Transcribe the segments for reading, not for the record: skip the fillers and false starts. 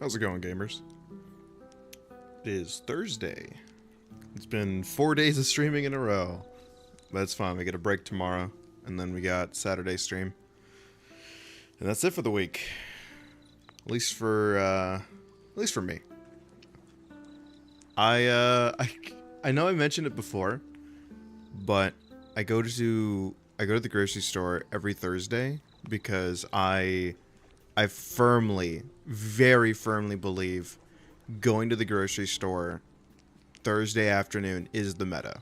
How's it going, gamers? It is Thursday. It's been 4 days of streaming in a row. That's fine. We get a break tomorrow, and then we got Saturday stream, and that's it for the week. At least for me. I know I mentioned it before, but I go to the grocery store every Thursday because I firmly, very firmly believe going to the grocery store Thursday afternoon is the meta,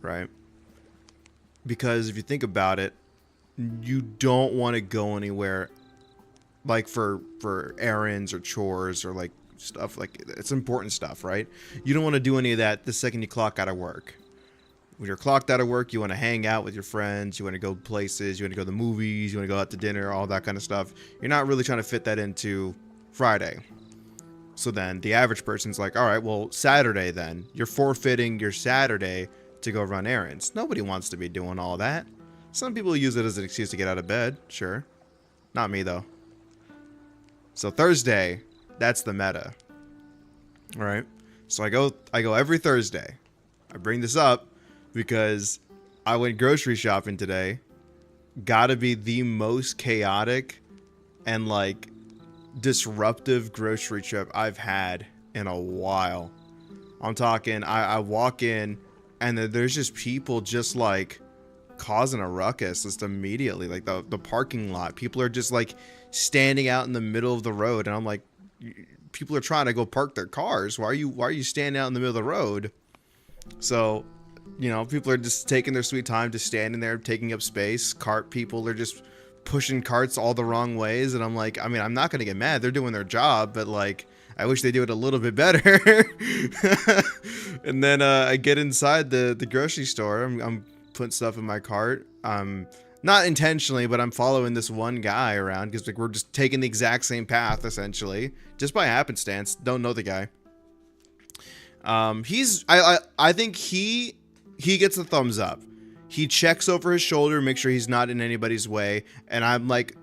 right? Because if you think about it, you don't want to go anywhere like for errands or chores or like stuff like it's important stuff, right? You don't want to do any of that the second you clock out of work. When you're clocked out of work, you want to hang out with your friends, you want to go places, you want to go to the movies, you want to go out to dinner, all that kind of stuff. You're not really trying to fit that into Friday. So then the average person's like, all right, well, Saturday then. You're forfeiting your Saturday to go run errands. Nobody wants to be doing all that. Some people use it as an excuse to get out of bed, sure. Not me, though. So Thursday, that's the meta. All right? So I go every Thursday. I bring this up because I went grocery shopping today. Gotta be the most chaotic and like disruptive grocery trip I've had in a while. I'm talking, I walk in and there's just people just like causing a ruckus just immediately. Like the parking lot, people are just like standing out in the middle of the road, and I'm like, people are trying to go park their cars. Why are you standing out in the middle of the road? So, you know, people are just taking their sweet time, just standing there, taking up space. Cart people are just pushing carts all the wrong ways. And I'm like, I mean, I'm not going to get mad. They're doing their job, but like, I wish they do it a little bit better. And then I get inside the grocery store. I'm putting stuff in my cart. Not intentionally, but I'm following this one guy around because like, we're just taking the exact same path, essentially. Just by happenstance. Don't know the guy. I think he gets a thumbs up. He checks over his shoulder, make sure he's not in anybody's way, and I'm like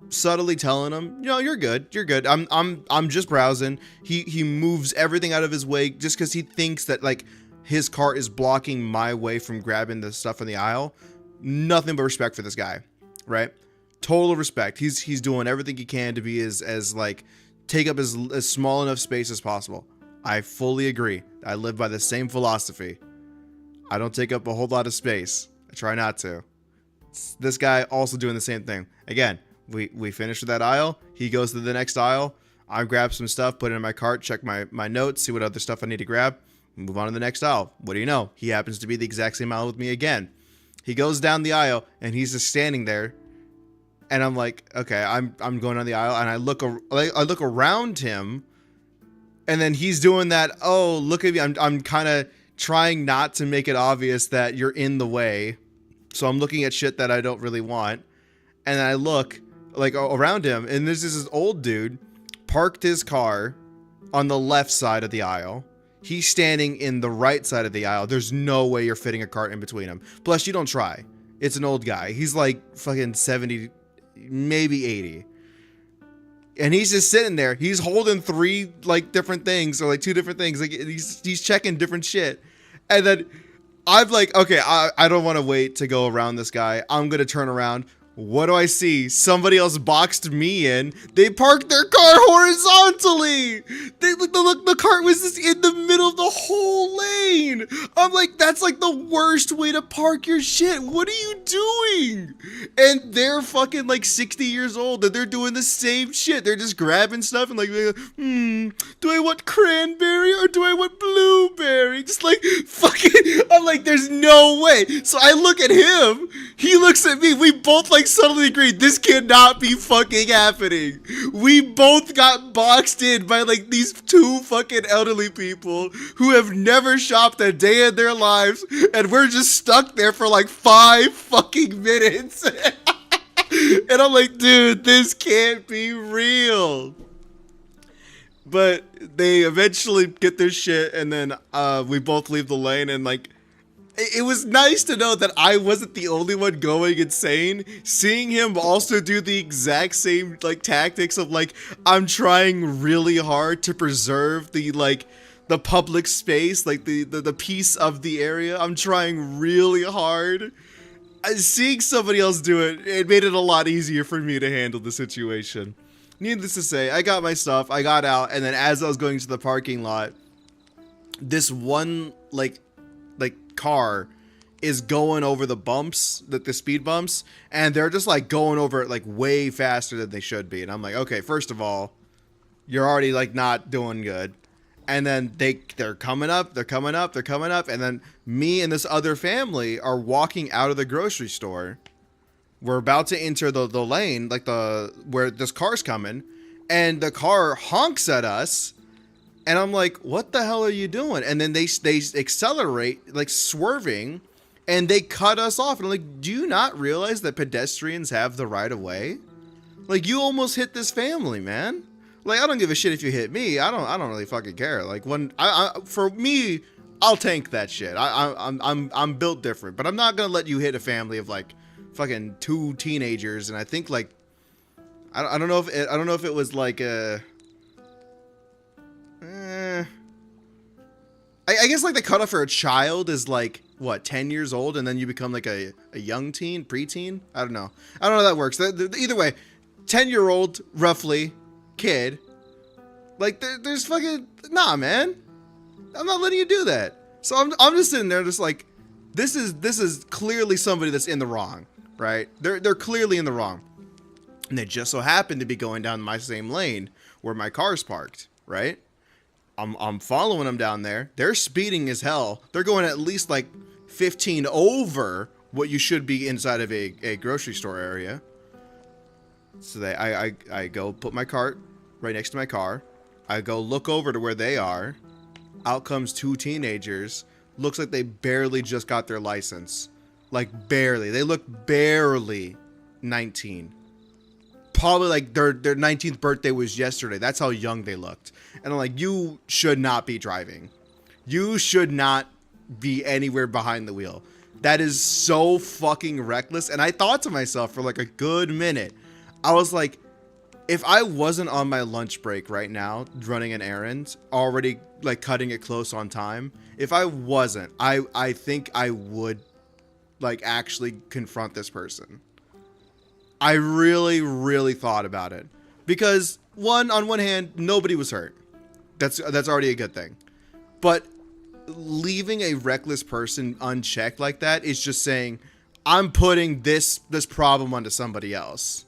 subtly telling him, "No, you're good. You're good. I'm just browsing." He moves everything out of his way just cuz he thinks that like his cart is blocking my way from grabbing the stuff in the aisle. Nothing but respect for this guy, right? Total respect. He's doing everything he can to be as like take up as small enough space as possible. I fully agree. I live by the same philosophy. I don't take up a whole lot of space. I try not to. This guy also doing the same thing. Again, we finish with that aisle. He goes to the next aisle. I grab some stuff, put it in my cart, check my notes, see what other stuff I need to grab, move on to the next aisle. What do you know? He happens to be the exact same aisle with me again. He goes down the aisle and he's just standing there. And I'm like, okay, I'm going down the aisle, and I look around him, and then he's doing that. Oh, look at me! I'm kind of trying not to make it obvious that you're in the way, so I'm looking at shit that I don't really want, and I look like around him, and there's this old dude parked his car on the left side of the aisle. He's standing in the right side of the aisle. There's no way you're fitting a cart in between them. Plus, you don't try. It's an old guy. He's like fucking 70. Maybe 80, and he's just sitting there. He's holding three like different things, or like two different things. Like he's checking different shit, and then I'm like, okay, I don't want to wait to go around this guy. I'm gonna turn around. What do I see? Somebody else boxed me in. They parked their car horizontally. The cart was just in the middle of the whole lane. I'm like, that's like the worst way to park your shit. What are you doing? And they're fucking like 60 years old, and they're doing the same shit. They're just grabbing stuff and like, do I want cranberry or do I want blueberry? Just like fucking, I'm like, there's no way. So I look at him. He looks at me. We both like suddenly agreed this cannot be fucking happening. We both got boxed in by like these two fucking elderly people who have never shopped a day in their lives, and we're just stuck there for like 5 fucking minutes. And I'm like, dude, this can't be real. But they eventually get their shit, and then we both leave the lane, and like it was nice to know that I wasn't the only one going insane. Seeing him also do the exact same like tactics of like, I'm trying really hard to preserve the like the public space, like the peace of the area. I'm trying really hard. Seeing somebody else do it, it made it a lot easier for me to handle the situation. Needless to say, I got my stuff, I got out, and then as I was going to the parking lot, this one like car is going over the bumps, the speed bumps, and they're just like going over it like way faster than they should be. And I'm like, okay, first of all, you're already like not doing good. And then they're coming up, and then me and this other family are walking out of the grocery store. We're about to enter the lane, like where this car's coming, and the car honks at us. And I'm like, what the hell are you doing? And then they accelerate, like swerving, and they cut us off. And I'm like, do you not realize that pedestrians have the right of way? Like, you almost hit this family, man. Like, I don't give a shit if you hit me. I don't really fucking care. Like, when for me, I'll tank that shit. I'm built different, but I'm not gonna let you hit a family of like fucking 2 teenagers. And I think like I don't know if it was like a. I guess like the cutoff for a child is like what, 10 years old, and then you become like a young teen, preteen. I don't know how that works. Either way, 10-year-old roughly kid. Like there's fucking nah, man. I'm not letting you do that. So I'm just sitting there, just like this is clearly somebody that's in the wrong, right? They're clearly in the wrong, and they just so happen to be going down my same lane where my car's parked, right? I'm following them down there. They're speeding as hell. They're going at least like 15 over what you should be inside of a grocery store area. So I go put my cart right next to my car. I go look over to where they are. Out comes 2 teenagers. Looks like they barely just got their license. Like barely. They look barely 19. Probably like their 19th birthday was yesterday. That's how young they looked. And I'm like, you should not be driving. You should not be anywhere behind the wheel. That is so fucking reckless. And I thought to myself for like a good minute, I was like, if I wasn't on my lunch break right now, running an errand, already like cutting it close on time, if I wasn't, I think I would like actually confront this person. I really, really thought about it because on one hand, nobody was hurt. That's already a good thing. But leaving a reckless person unchecked like that is just saying, I'm putting this problem onto somebody else.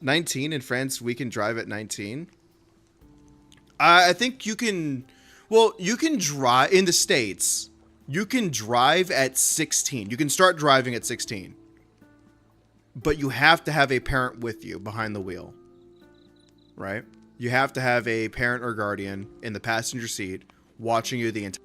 19 in France, we can drive at 19. I think you can, well, you can drive in the States. You can drive at 16. You can start driving at 16. But you have to have a parent with you behind the wheel, right? You have to have a parent or guardian in the passenger seat watching you the entire.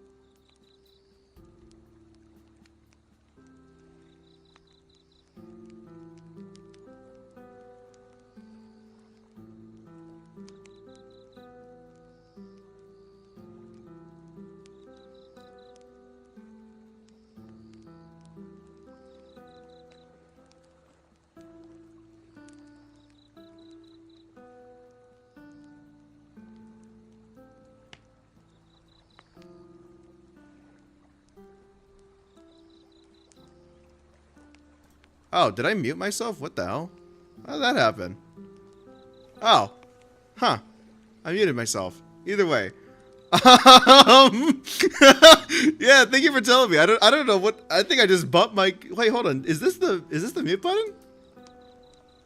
Oh, did I mute myself? What the hell? How did that happen? Oh. Huh. I muted myself. Either way. Yeah, thank you for telling me. I don't know what, I think I just bumped my, wait, hold on. Is this the mute button?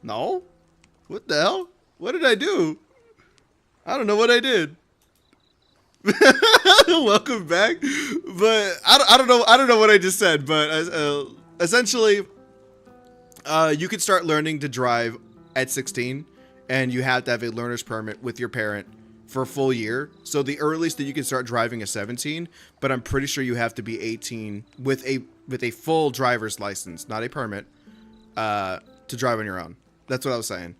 No? What the hell? What did I do? I don't know what I did. Welcome back. But I don't know what I just said, but essentially you can start learning to drive at 16, and you have to have a learner's permit with your parent for a full year. So the earliest that you can start driving is 17, but I'm pretty sure you have to be 18 with a full driver's license, not a permit, to drive on your own. That's what I was saying.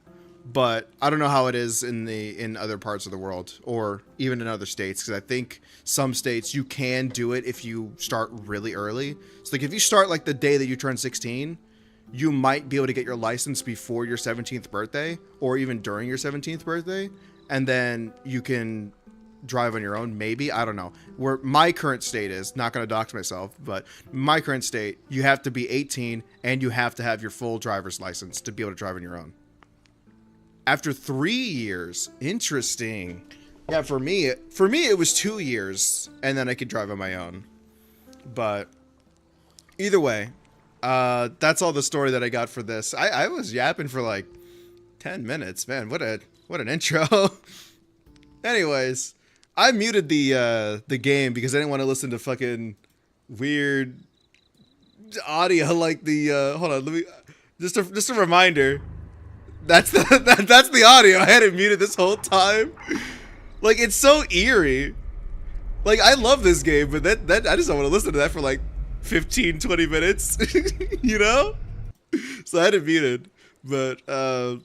but I don't know how it is in other parts of the world or even in other states, because I think some states you can do it if you start really early. So like if you start like the day that you turn 16, you might be able to get your license before your 17th birthday or even during your 17th birthday, and then you can drive on your own, maybe. I don't know. Where my current state is, not going to dox myself, but my current state, you have to be 18 and you have to have your full driver's license to be able to drive on your own. After 3 years. Interesting. Yeah, for me it was 2 years and then I could drive on my own. But either way, that's all the story that I got for this. I was yapping for like 10 minutes, man. What an intro. Anyways, I muted the game because I didn't want to listen to fucking weird audio like the hold on, let me just a reminder. That's the audio. I had it muted this whole time. Like, it's so eerie. Like, I love this game, but that I just don't want to listen to that for like 15-20 minutes. You know? So I had it muted. But I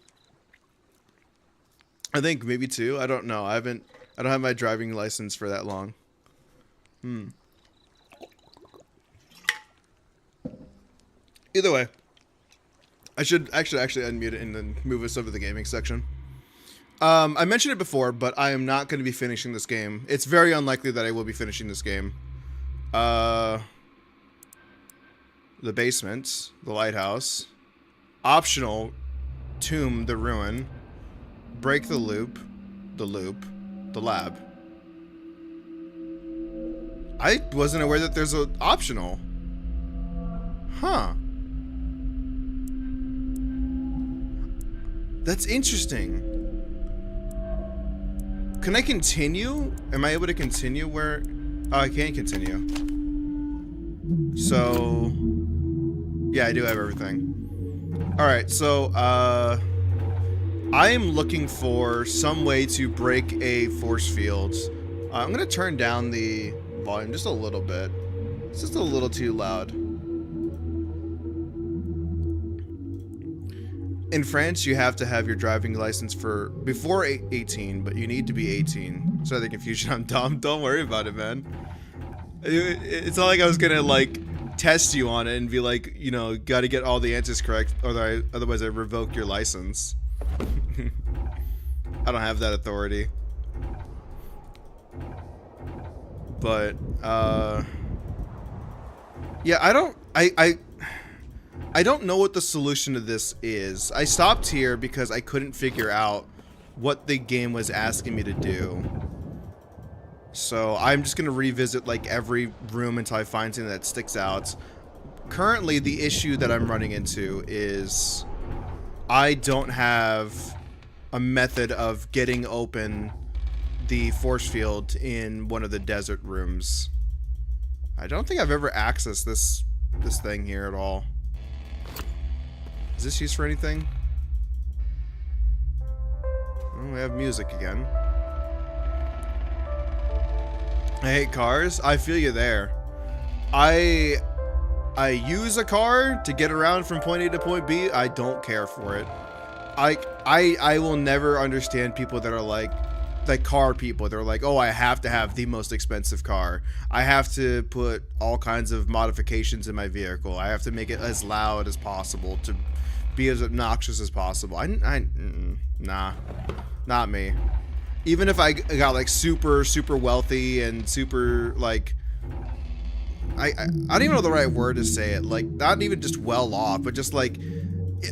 think maybe 2. I don't know. I don't have my driving license for that long. Either way, I should actually unmute it and then move us over to the gaming section. I mentioned it before, but I am not going to be finishing this game. It's very unlikely that I will be finishing this game. The basement, the lighthouse, optional, tomb, the ruin, break the loop, the lab. I wasn't aware that there's an optional. Huh. That's interesting. Can I continue? Am I able to continue where... Oh, I can't continue. So... Yeah, I do have everything. Alright, so, I am looking for some way to break a force field. I'm gonna turn down the volume just a little bit. It's just a little too loud. In France, you have to have your driving license for before 18, but you need to be 18. Sorry the confusion, I'm dumb. Don't worry about it, man. It's not like I was gonna, like, test you on it and be like, you know, gotta get all the answers correct, or otherwise I revoke your license. I don't have that authority. But, yeah, I don't know what the solution to this is. I stopped here because I couldn't figure out what the game was asking me to do. So I'm just gonna revisit like every room until I find something that sticks out. Currently, the issue that I'm running into is I don't have a method of getting open the force field in one of the desert rooms. I don't think I've ever accessed this thing here at all. Is this used for anything? Oh, we have music again. I hate cars. I feel you there. I use a car to get around from point A to point B. I don't care for it. I will never understand people that are like car people. They're like, oh, I have to have the most expensive car. I have to put all kinds of modifications in my vehicle. I have to make it as loud as possible to be as obnoxious as possible. Nah, not me. Even if I got like super wealthy and super like, I don't even know the right word to say it. Like, not even just well off, but just like,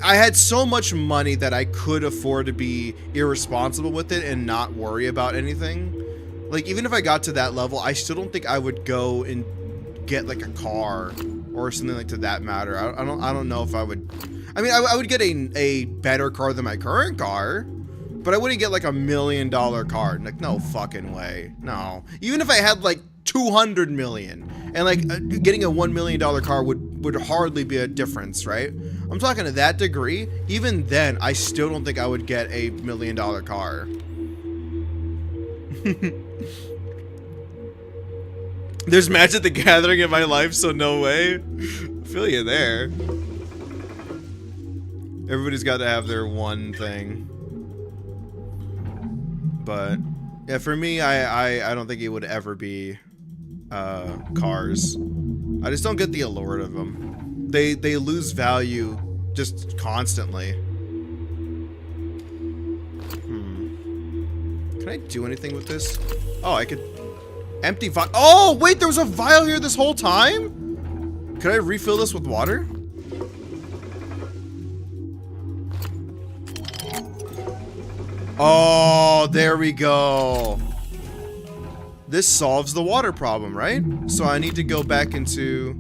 I had so much money that I could afford to be irresponsible with it and not worry about anything. Like, even if I got to that level, I still don't think I would go and get like a car or something like to that matter. I don't know if I would. I mean, I would get a better car than my current car, but I wouldn't get like $1 million car. Like, no fucking way. No. Even if I had like 200 million and like getting a $1 million car would hardly be a difference, right? I'm talking to that degree. Even then, I still don't think I would get a $1 million car. There's Magic the Gathering in my life, so no way. I feel you there. Everybody's got to have their one thing. But yeah, for me, I don't think it would ever be cars. I just don't get the allure of them. They lose value just constantly. Can I do anything with this? Oh, I could empty vial. Oh, wait, there was a vial here this whole time? Could I refill this with water? Oh, there we go. This solves the water problem, right? So I need to go back into,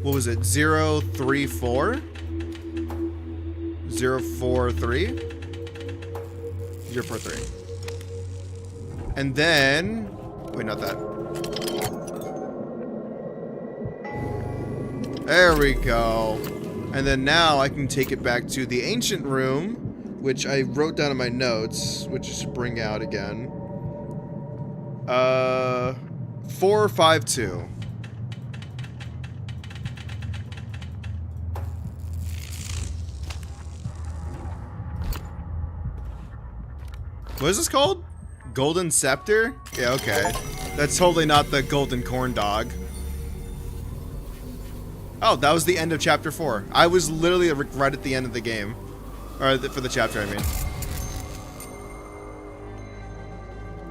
what was it? 034? 043? 043. And then, wait, not that. There we go. And then now I can take it back to the ancient room, which I wrote down in my notes, which I should bring out again. 452. What is this called? Golden Scepter? Yeah, okay. That's totally not the golden corn dog. Oh, that was the end of chapter 4. I was literally right at the end of the game. Or for the chapter, I mean.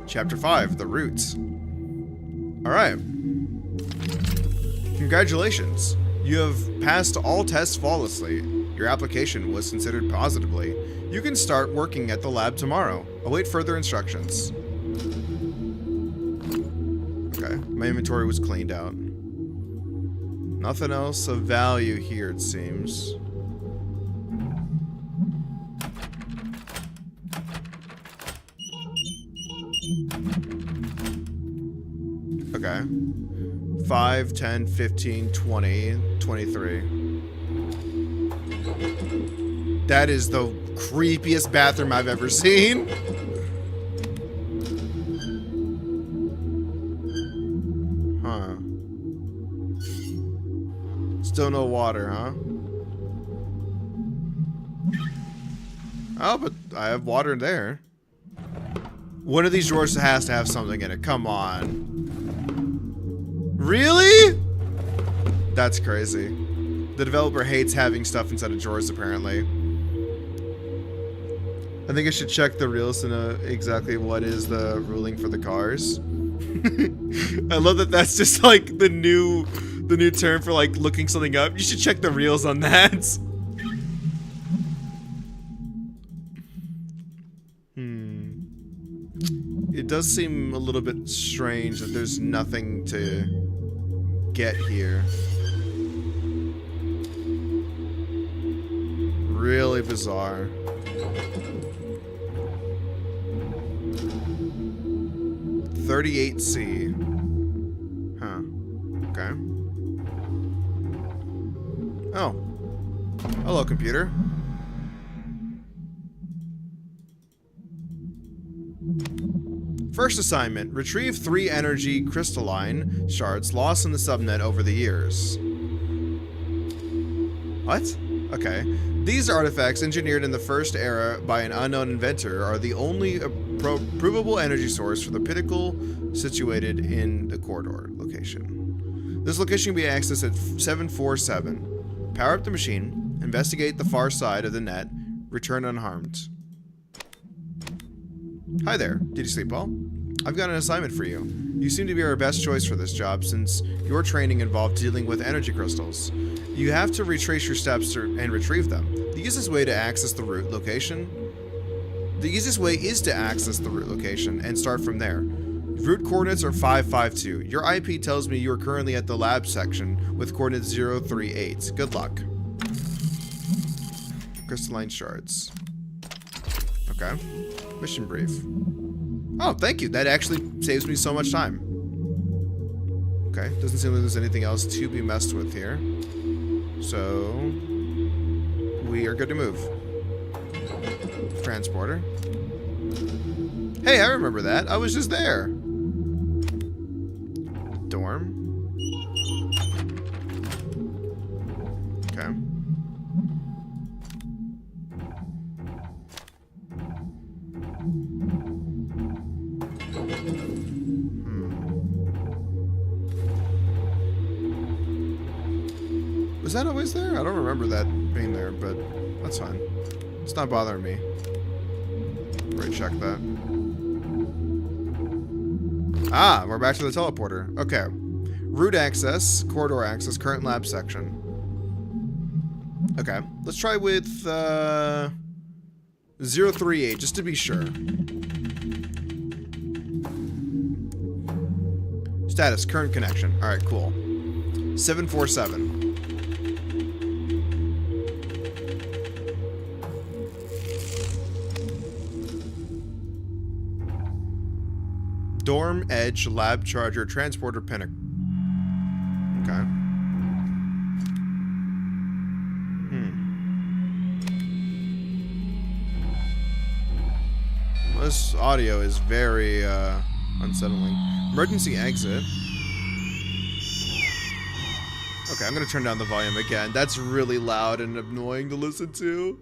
Chapter 5, the roots. Alright. Congratulations. You have passed all tests flawlessly. Your application was considered positively. You can start working at the lab tomorrow. Await further instructions. Okay, my inventory was cleaned out. Nothing else of value here, it seems. Okay. 5, 10, 15, 20, 23. That is the creepiest bathroom I've ever seen. Huh. Still no water, huh? Oh, but I have water there. One of these drawers has to have something in it. Come on. Really? That's crazy. The developer hates having stuff inside of drawers, apparently. I think I should check the rules to know exactly what is the ruling for the cars. I love that that's just like the new term for like looking something up. You should check the reels on that. It does seem a little bit strange that there's nothing to get here. Really bizarre. $38C. Huh. Okay. Oh. Hello, computer. First assignment. Retrieve 3 energy crystalline shards lost in the subnet over the years. What? Okay. These artifacts, engineered in the first era by an unknown inventor, are the only provable energy source for the pinnacle situated in the corridor location. This location can be accessed at 747. Power up the machine, investigate the far side of the net, return unharmed. Hi there. Did you sleep well? I've got an assignment for you. You seem to be our best choice for this job since your training involved dealing with energy crystals. You have to retrace your steps and retrieve them. The easiest way to access the root location... The easiest way is to access the root location and start from there. Root coordinates are 552. Your IP tells me you are currently at the lab section with coordinates 038. Good luck. Crystalline shards. Okay. Mission brief. Oh, thank you. That actually saves me so much time. Okay. Doesn't seem like there's anything else to be messed with here. So, we are good to move. Transporter. Hey, I remember that. I was just there. Dorm. Okay. Was that always there? I don't remember that being there, but that's fine. It's not bothering me. Already checked that. Ah, we're back to the teleporter. Okay. Route access, corridor access, current lab section. Okay. Let's try with 038, just to be sure. Status, current connection. Alright, cool. 747. Dorm, edge, lab charger, transporter, pinnacle. Okay. Well, this audio is very unsettling. Emergency exit. Okay, I'm gonna turn down the volume again. That's really loud and annoying to listen to.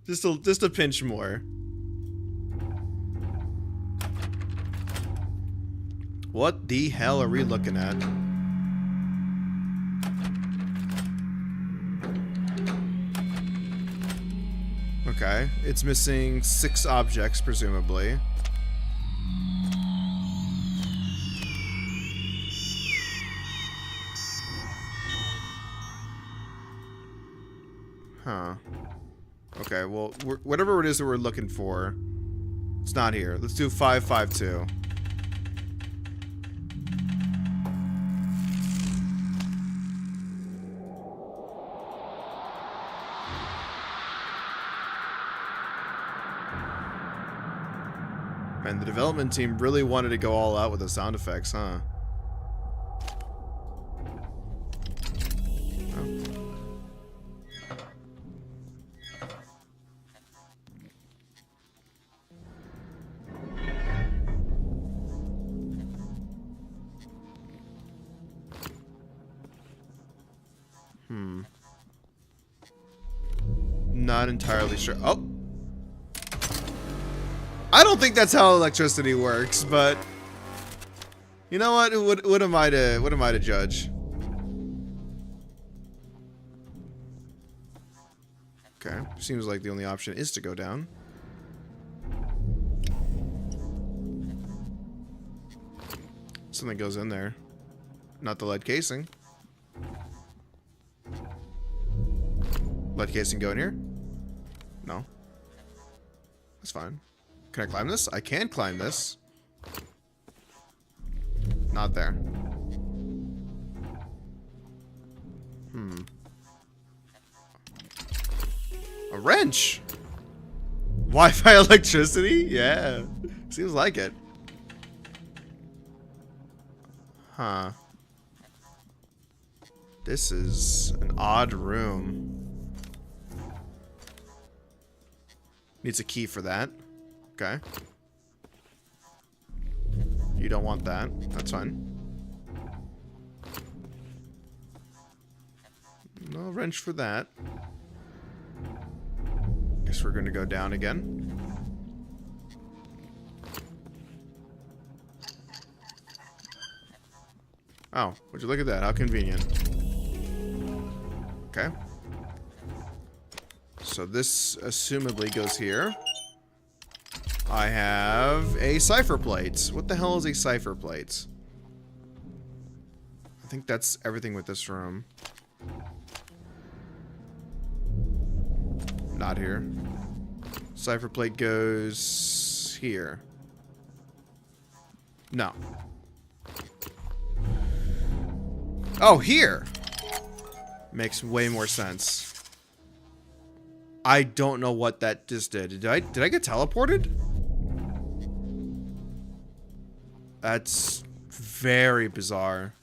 Just a pinch more. What the hell are we looking at? Okay, it's missing 6 objects, presumably. Huh. Okay, well, whatever it is that we're looking for, it's not here. Let's do 552. Man, the development team really wanted to go all out with the sound effects, huh? Not entirely sure. Oh! I don't think that's how electricity works, but you know what? What am I to judge? Okay, seems like the only option is to go down. Something goes in there. Not the lead casing. Lead casing go in here? No. That's fine. Can I climb this? I can climb this. Not there. A wrench! Wi-Fi electricity? Yeah. Seems like it. Huh. This is an odd room. Needs a key for that. Okay. You don't want that. That's fine. No wrench for that. Guess we're gonna go down again. Oh, would you look at that? How convenient. Okay. So this assumably goes here. I have a cipher plate. What the hell is a cipher plate? I think that's everything with this room. Not here. Cipher plate goes here. No. Oh, here! Makes way more sense. I don't know what that just did. Did I get teleported? That's very bizarre.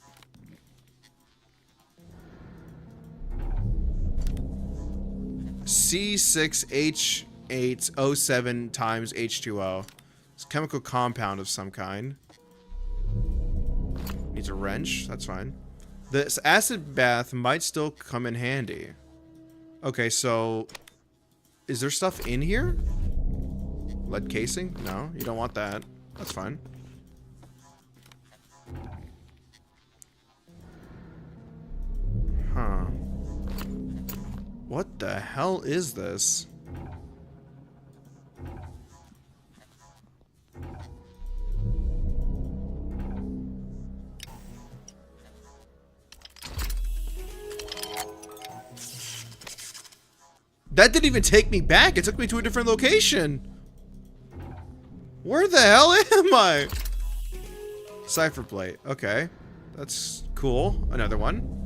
C6H8O7 times H2O. It's a chemical compound of some kind. Needs a wrench. That's fine. This acid bath might still come in handy. Okay, so is there stuff in here? Lead casing? No, you don't want that. That's fine. Huh. What the hell is this? That didn't even take me back. It took me to a different location. Where the hell am I? Cipher plate. Okay. That's cool. Another one.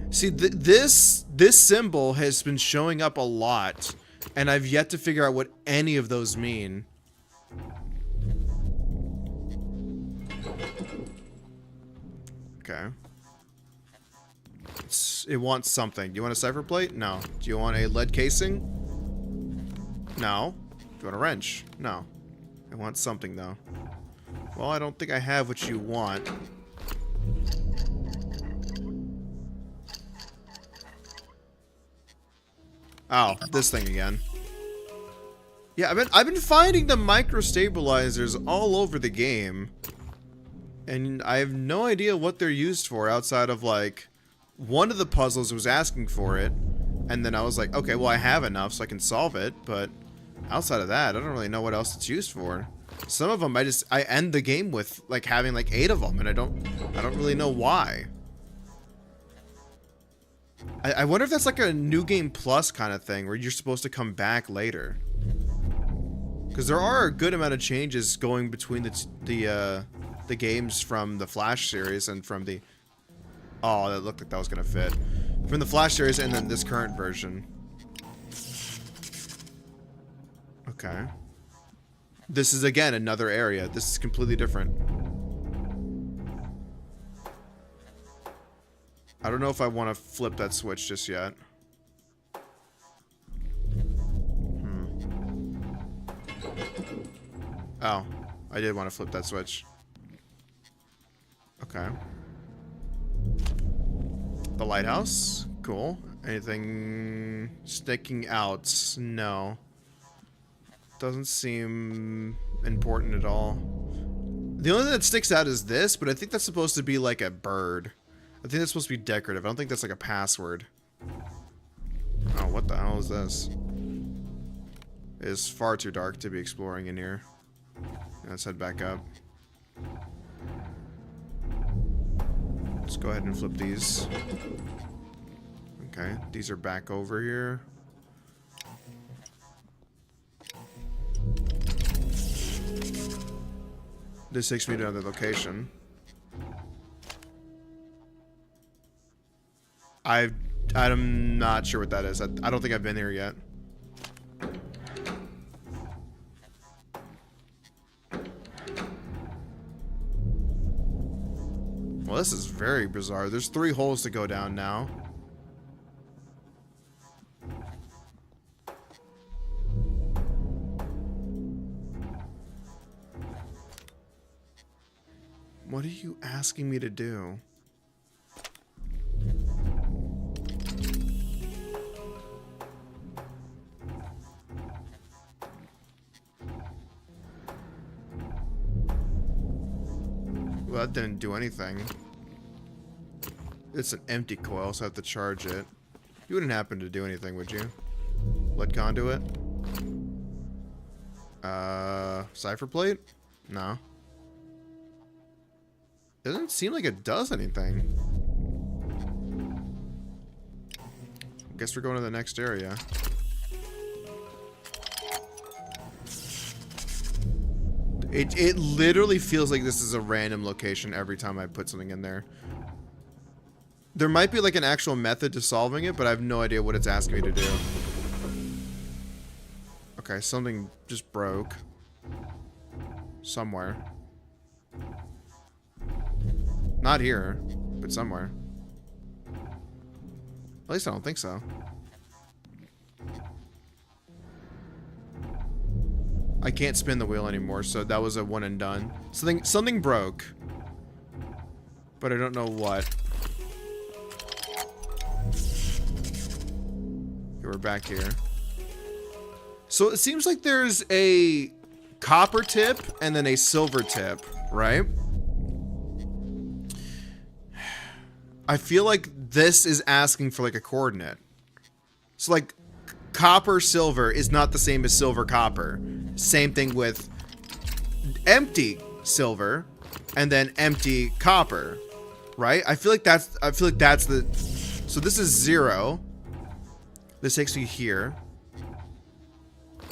See, this symbol has been showing up a lot, and I've yet to figure out what any of those mean. Okay. It wants something. Do you want a cipher plate? No. Do you want a lead casing? No. Do you want a wrench? No. It wants something, though. Well, I don't think I have what you want. Oh, this thing again. Yeah, I've been finding the micro stabilizers all over the game. And I have no idea what they're used for outside of, like, one of the puzzles was asking for it. And then I was like, okay, well, I have enough so I can solve it. But outside of that, I don't really know what else it's used for. Some of them I end the game with, like, having, like, 8 of them. And I don't really know why. I wonder if that's, like, a New Game Plus kind of thing where you're supposed to come back later. Because there are a good amount of changes going between the games from the Flash series and from the... Oh, that looked like that was going to fit. From the Flash series and then this current version. Okay. This is, again, another area. This is completely different. I don't know if I want to flip that switch just yet. Oh, I did want to flip that switch. Okay. The lighthouse. Cool. Anything sticking out? No. Doesn't seem important at all. The only thing that sticks out is this, but I think that's supposed to be like a bird. I think that's supposed to be decorative. I don't think that's like a password. Oh, what the hell is this? It is far too dark to be exploring in here. Let's head back up. Let's go ahead and flip these. Okay, these are back over here. This takes me to another location. I'm not sure what that is. I don't think I've been here yet. Well, this is very bizarre. There's 3 holes to go down now. What are you asking me to do? Well, that didn't do anything. It's an empty coil, so I have to charge it. You wouldn't happen to do anything, would you? Lead conduit? Cipher plate? No. Doesn't seem like it does anything. Guess we're going to the next area. It literally feels like this is a random location every time I put something in there. There might be like an actual method to solving it, but I have no idea what it's asking me to do. Okay, something just broke. Somewhere. Not here, but somewhere. At least I don't think so. I can't spin the wheel anymore, so that was a one and done. Something broke. But I don't know what. Okay, we're back here. So it seems like there's a copper tip and then a silver tip, right? I feel like this is asking for like a coordinate. So like copper silver is not the same as silver copper. Same thing with empty silver and then empty copper, right? I feel like that's the, so this is 0. This takes me here.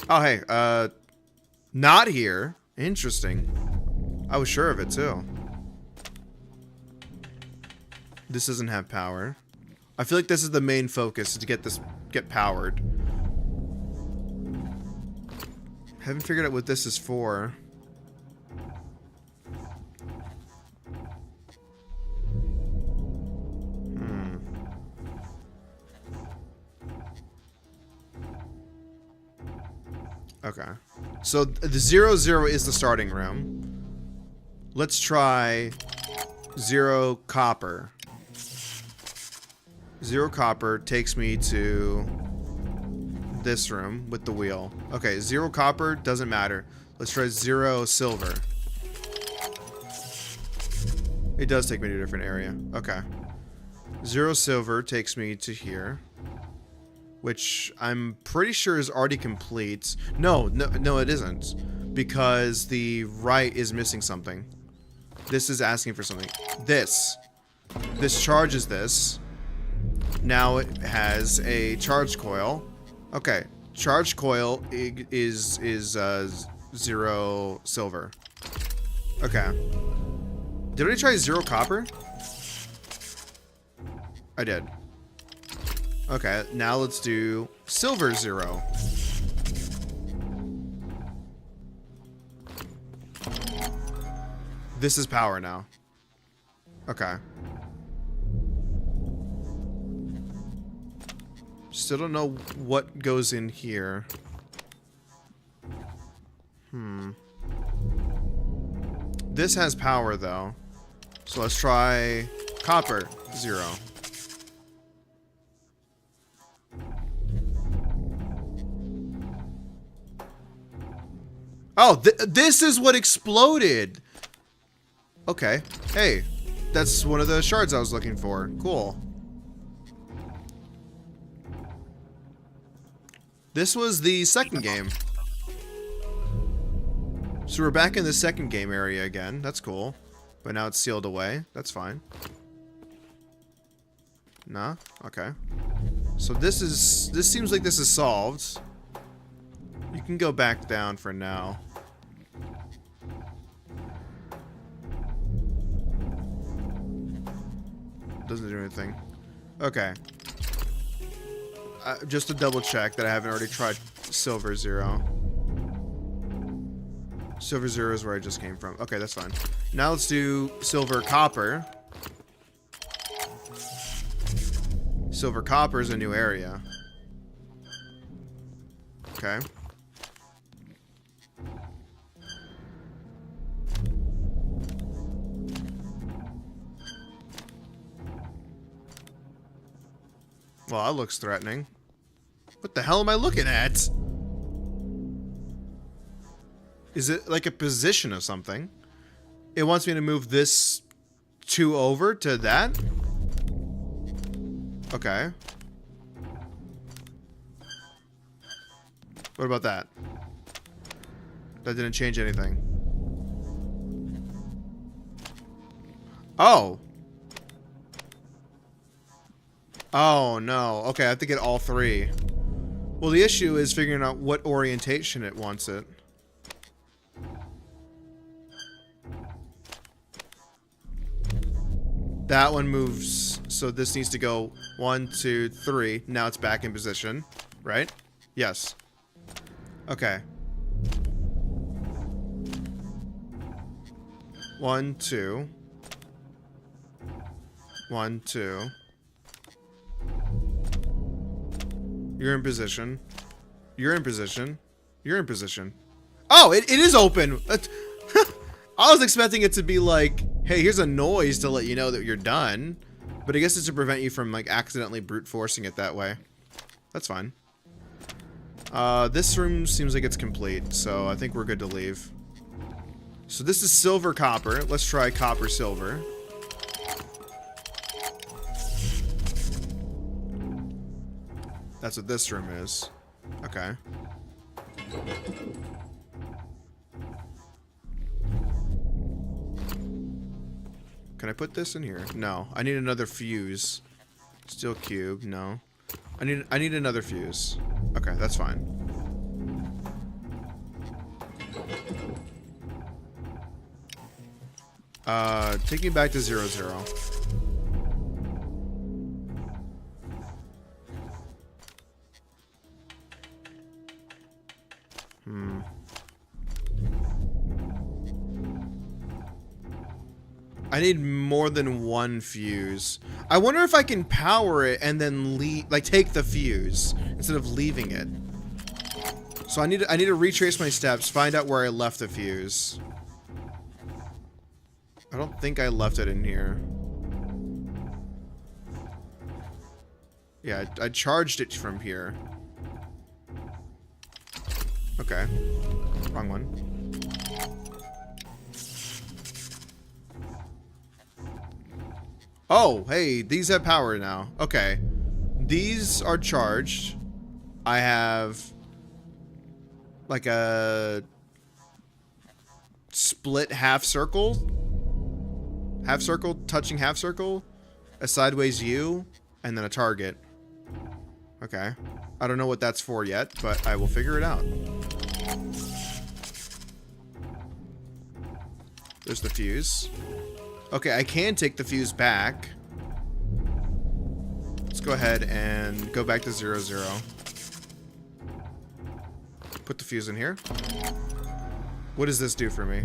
Oh, hey, not here. Interesting. I was sure of it too. This doesn't have power. I feel like this is the main focus, to get powered. Haven't figured out what this is for. Okay. So the 0, 0 is the starting room. Let's try 0 copper. 0 copper takes me to this room with the wheel. Okay, 0 copper doesn't matter. Let's try 0 silver. It does take me to a different area. Okay. 0 silver takes me to here, which I'm pretty sure is already complete. No, it isn't, because the right is missing something. This is asking for something. This charges this. Now it has a charge coil. Okay, charge coil is 0 silver. Okay. Did I try 0 copper? I did. Okay, now let's do silver 0. This is power now. Okay. Still don't know what goes in here. This has power though. So let's try copper 0. Oh, this is what exploded. Okay. Hey, that's one of the shards I was looking for. Cool. This was the second game. So we're back in the second game area again. That's cool. But now it's sealed away. That's fine. Nah? Okay. So this seems like this is solved. You can go back down for now. Doesn't do anything. Okay. Just to double check that I haven't already tried silver 0. Silver 0 is where I just came from. Okay, that's fine. Now let's do silver copper. Silver copper is a new area. Okay. Well, that looks threatening. What the hell am I looking at? Is it like a position of something? It wants me to move this 2 over to that? Okay. What about that? That didn't change anything. Oh. Oh, no. Okay, I have to get all 3. Well, the issue is figuring out what orientation it wants it. That one moves, so this needs to go 1, 2, 3. Now it's back in position, right? Yes. Okay. 1, 2. 1, 2. You're in position. You're in position. You're in position. Oh, it is open. I was expecting it to be like, hey, here's a noise to let you know that you're done. But I guess it's to prevent you from like accidentally brute forcing it that way. That's fine. This room seems like it's complete, so I think we're good to leave. So this is silver copper. Let's try copper silver. That's what this room is. Okay. Can I put this in here? No. I need another fuse. Steel cube. No. I need another fuse. Okay, that's fine. Take me back to 0, 0. I need more than one fuse. I wonder if I can power it and then leave, like take the fuse instead of leaving it. So I need to retrace my steps, find out where I left the fuse. I don't think I left it in here. Yeah, I charged it from here. Okay. Wrong one. Oh, hey, these have power now. Okay. These are charged. I have like a split half circle. Half circle touching half circle. A sideways U. And then a target. Okay. I don't know what that's for yet, but I will figure it out. There's the fuse. Okay, I can take the fuse back. Let's go ahead and go back to 0, 0. Put the fuse in here. What does this do for me?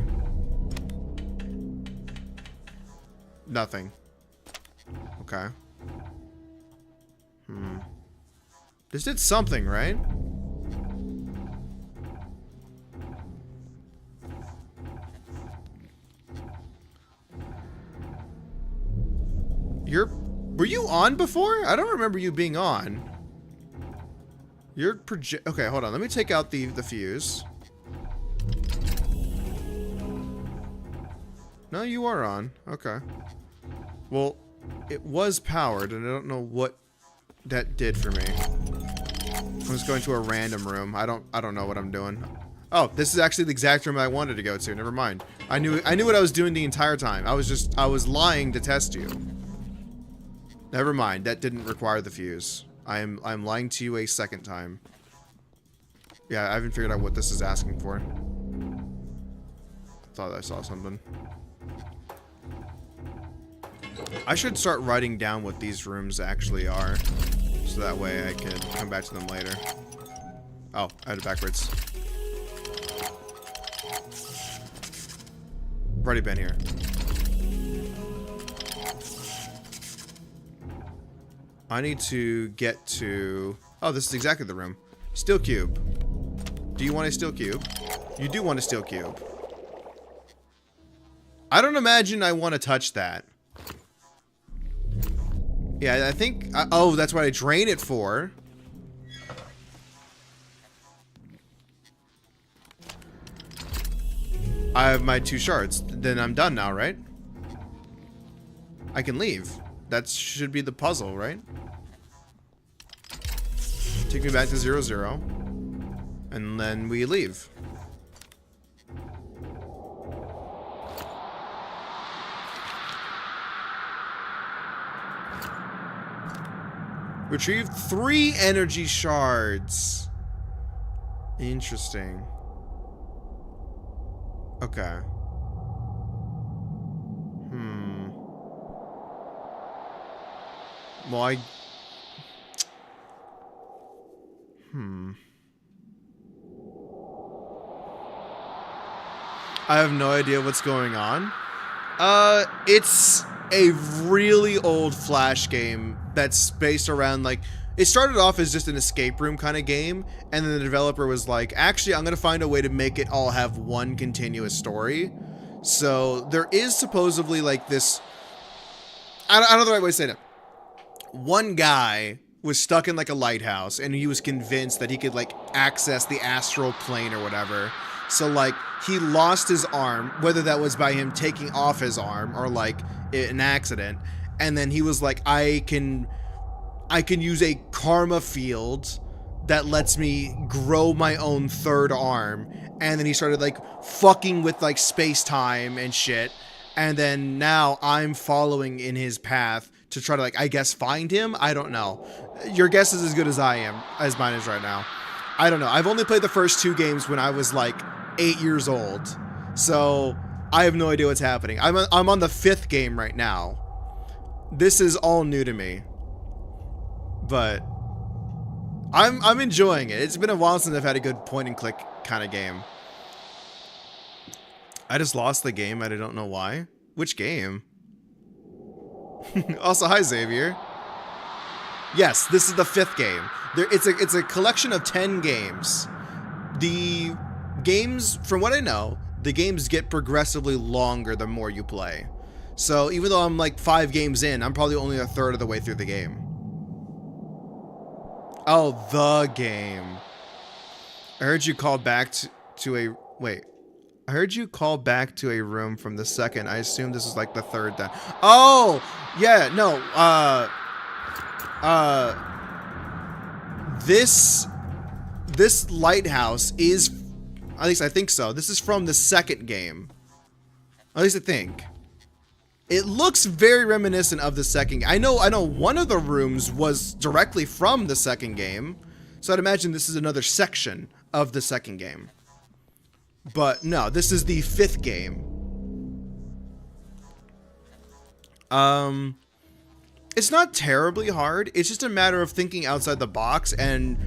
Nothing. Okay. This did something, right? Were you on before? I don't remember you being on. Okay, hold on. Let me take out the fuse. No, you are on. Okay. Well, it was powered, and I don't know what that did for me. I'm just going to a random room. I don't know what I'm doing. Oh, this is actually the exact room I wanted to go to. Never mind. I knew what I was doing the entire time. I was lying to test you. Never mind. That didn't require the fuse. I'm lying to you a second time. Yeah, I haven't figured out what this is asking for. Thought I saw something. I should start writing down what these rooms actually are, so that way I can come back to them later. Oh, I had it backwards. I've already been here. I need to get to... Oh, this is exactly the room. Steel cube. Do you want a steel cube? You do want a steel cube. I don't imagine I want to touch that. Yeah, I think... oh, that's what I drain it for. I have my 2 shards. Then I'm done now, right? I can leave. That should be the puzzle, right? Take me back to 0, 0. And then we leave. Retrieved 3 energy shards. Interesting. Okay. Well, I have no idea what's going on. It's a really old Flash game that's based around, like, it started off as just an escape room kind of game, and then the developer was like, actually, I'm gonna find a way to make it all have one continuous story. So there is supposedly like this, I don't know the right way to say it. One guy was stuck in like a lighthouse, and he was convinced that he could like access the astral plane or whatever. So like he lost his arm, whether that was by him taking off his arm or like an accident. And then he was like, I can use a karma field that lets me grow my own third arm. And then he started like fucking with like space-time and shit. And then now I'm following in his path to try to like, I guess, find him. I don't know. Your guess is as good as mine is right now. I don't know. I've only played the first 2 games when I was like 8 years old. So I have no idea what's happening. I'm on the 5th game right now. This is all new to me. But I'm enjoying it. It's been a while since I've had a good point and click kind of game. I just lost the game. I don't know why. Which game? Also, hi Xavier. Yes, this is the 5th game. It's a collection of 10 games. The games, from what I know, the games get progressively longer the more you play. So even though I'm like 5 games in, I'm probably only a third of the way through the game. Oh, the game. I heard you call back to a... Wait. I heard you call back to a room from the 2nd. I assume this is like the 3rd then. Oh! Yeah, no. This lighthouse is... At least I think so. This is from the 2nd game. At least I think. It looks very reminiscent of the 2nd. I know one of the rooms was directly from the 2nd game. So I'd imagine this is another section of the 2nd game. But no, this is the 5th game. It's not terribly hard. It's just a matter of thinking outside the box, and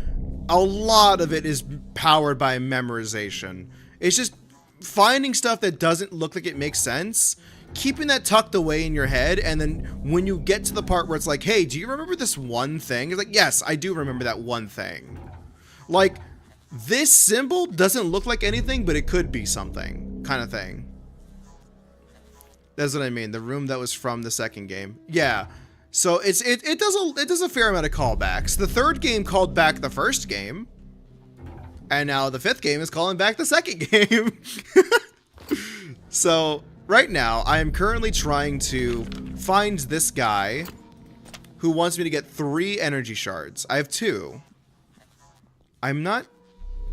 a lot of it is powered by memorization. It's just finding stuff that doesn't look like it makes sense, keeping that tucked away in your head, and then when you get to the part where it's like, hey, do you remember this one thing? It's like, yes, I do remember that one thing. Like, this symbol doesn't look like anything, but it could be something, kind of thing. That's what I mean. The room that was from the 2nd game. Yeah. So it does a fair amount of callbacks. The 3rd game called back the 1st game, and now the 5th game is calling back the 2nd game. So right now I am currently trying to find this guy who wants me to get 3 energy shards. I have 2. I'm not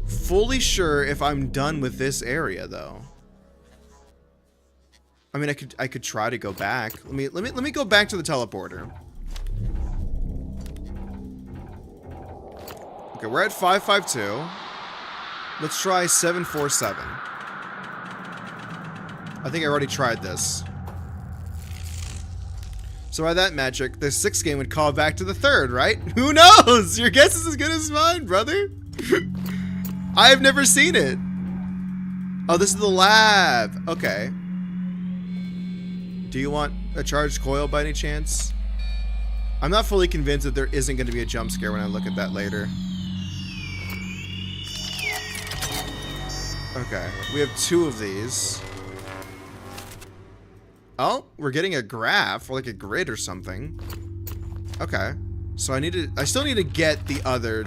fully sure if I'm done with this area though. I mean, I could try to go back. Let me go back to the teleporter. Okay, we're at 552. Let's try 747. I think I already tried this. So by that magic, the 6th game would call back to the 3rd, right? Who knows? Your guess is as good as mine, brother. I've never seen it. Oh, this is the lab. Okay. Do you want a charged coil by any chance? I'm not fully convinced that there isn't going to be a jump scare when I look at that later. Okay, we have 2 of these. Oh, we're getting a graph or like a grid or something. Okay, so I still need to get the other.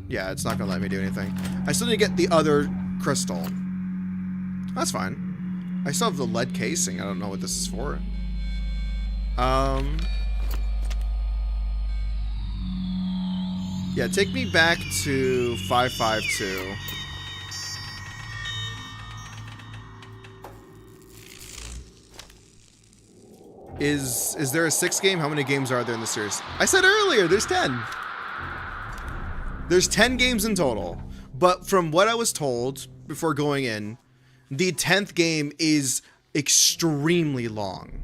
Yeah, it's not gonna let me do anything. I still need to get the other crystal. That's fine. I still have the lead casing. I don't know what this is for. Yeah, take me back to 552. Is there a 6th game? How many games are there in the series? I said earlier, there's 10. There's 10 games in total. But from what I was told before going in, the 10th game is extremely long.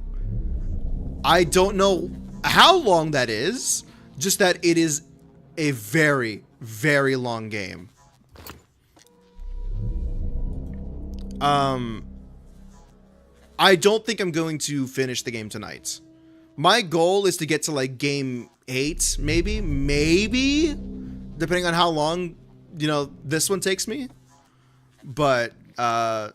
I don't know how long that is, just that it is a very, very long game. I don't think I'm going to finish the game tonight. My goal is to get to like game 8, maybe, depending on how long, you know, this one takes me. But I'm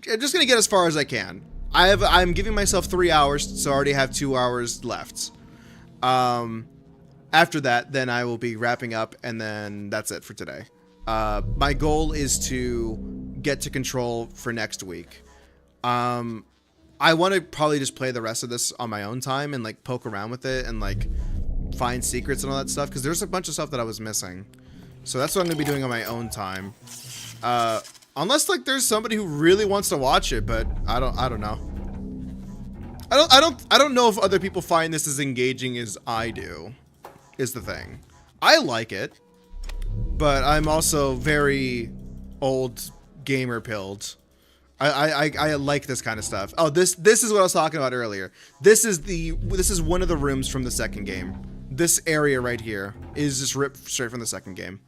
just gonna get as far as I can. I'm giving myself 3 hours, so I already have 2 hours left. after that, then I will be wrapping up, and then that's it for today. My goal is to get to control for next week. I want to probably just play the rest of this on my own time and like poke around with it and like find secrets and all that stuff, because there's a bunch of stuff that I was missing. So that's what I'm gonna be doing on my own time. Unless like there's somebody who really wants to watch it, but I don't know. I don't know if other people find this as engaging as I do, is the thing. I like it, but I'm also very old gamer pilled. I like this kind of stuff. Oh, this is what I was talking about earlier. This is one of the rooms from the second game. This area right here is just ripped straight from the second game.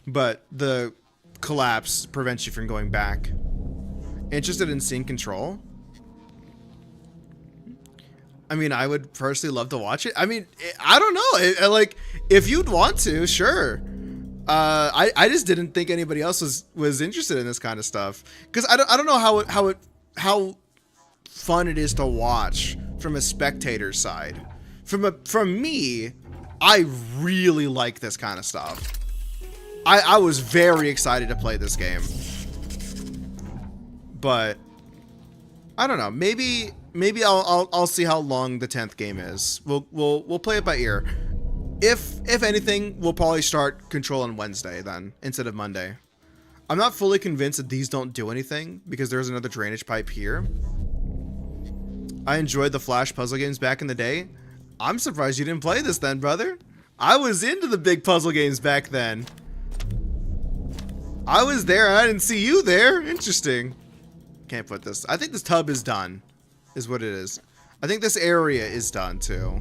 But the collapse prevents you from going back. Interested in scene control? I mean, I would personally love to watch it. I mean, I don't know. Like, if you'd want to, sure. I just didn't think anybody else was interested in this kind of stuff, because I don't know how fun it is to watch from a spectator's side. From me, I really like this kind of stuff. I was very excited to play this game, but I don't know. Maybe I'll see how long the 10th game is. We'll play it by ear. If anything, we'll probably start Control on Wednesday then, instead of Monday. I'm not fully convinced that these don't do anything, because there's another drainage pipe here. I enjoyed the Flash puzzle games back in the day. I'm surprised you didn't play this then, brother. I was into the big puzzle games back then. I was there and I didn't see you there. Interesting. Can't put this. I think this tub is done, is what it is. I think this area is done too.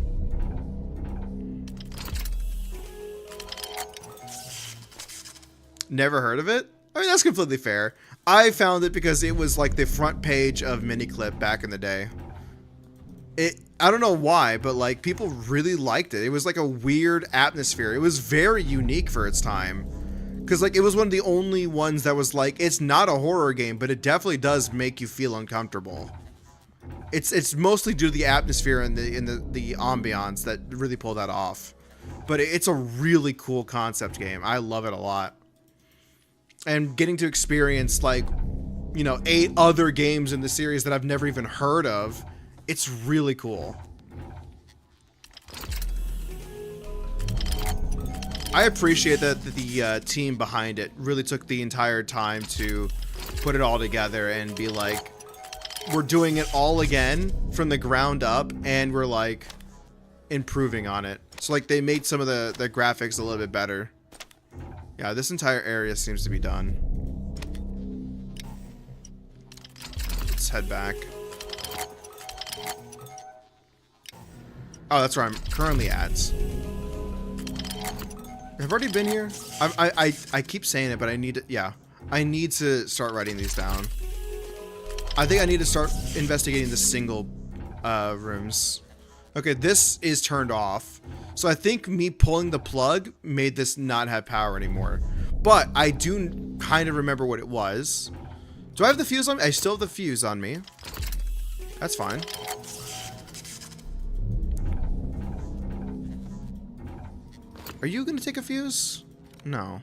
Never heard of it? I mean, that's completely fair. I found it because it was like the front page of Miniclip back in the day. I don't know why, but like people really liked it. It was like a weird atmosphere. It was very unique for its time. Because like it was one of the only ones that was like, it's not a horror game, but it definitely does make you feel uncomfortable. It's mostly due to the atmosphere and the ambiance that really pull that off. But it's a really cool concept game. I love it a lot. And getting to experience like, you know, 8 other games in the series that I've never even heard of, it's really cool. I appreciate that the team behind it really took the entire time to put it all together and be like, we're doing it all again from the ground up, and we're like improving on it. So like they made some of the graphics a little bit better. Yeah, this entire area seems to be done. Let's head back. Oh, that's where I'm currently at. I've already been here. I keep saying it, but I need to, yeah. I need to start writing these down. I think I need to start investigating the single rooms. Okay, this is turned off. So I think me pulling the plug made this not have power anymore. But I do kind of remember what it was. Do I have the fuse on me? I still have the fuse on me. That's fine. Are you going to take a fuse? No.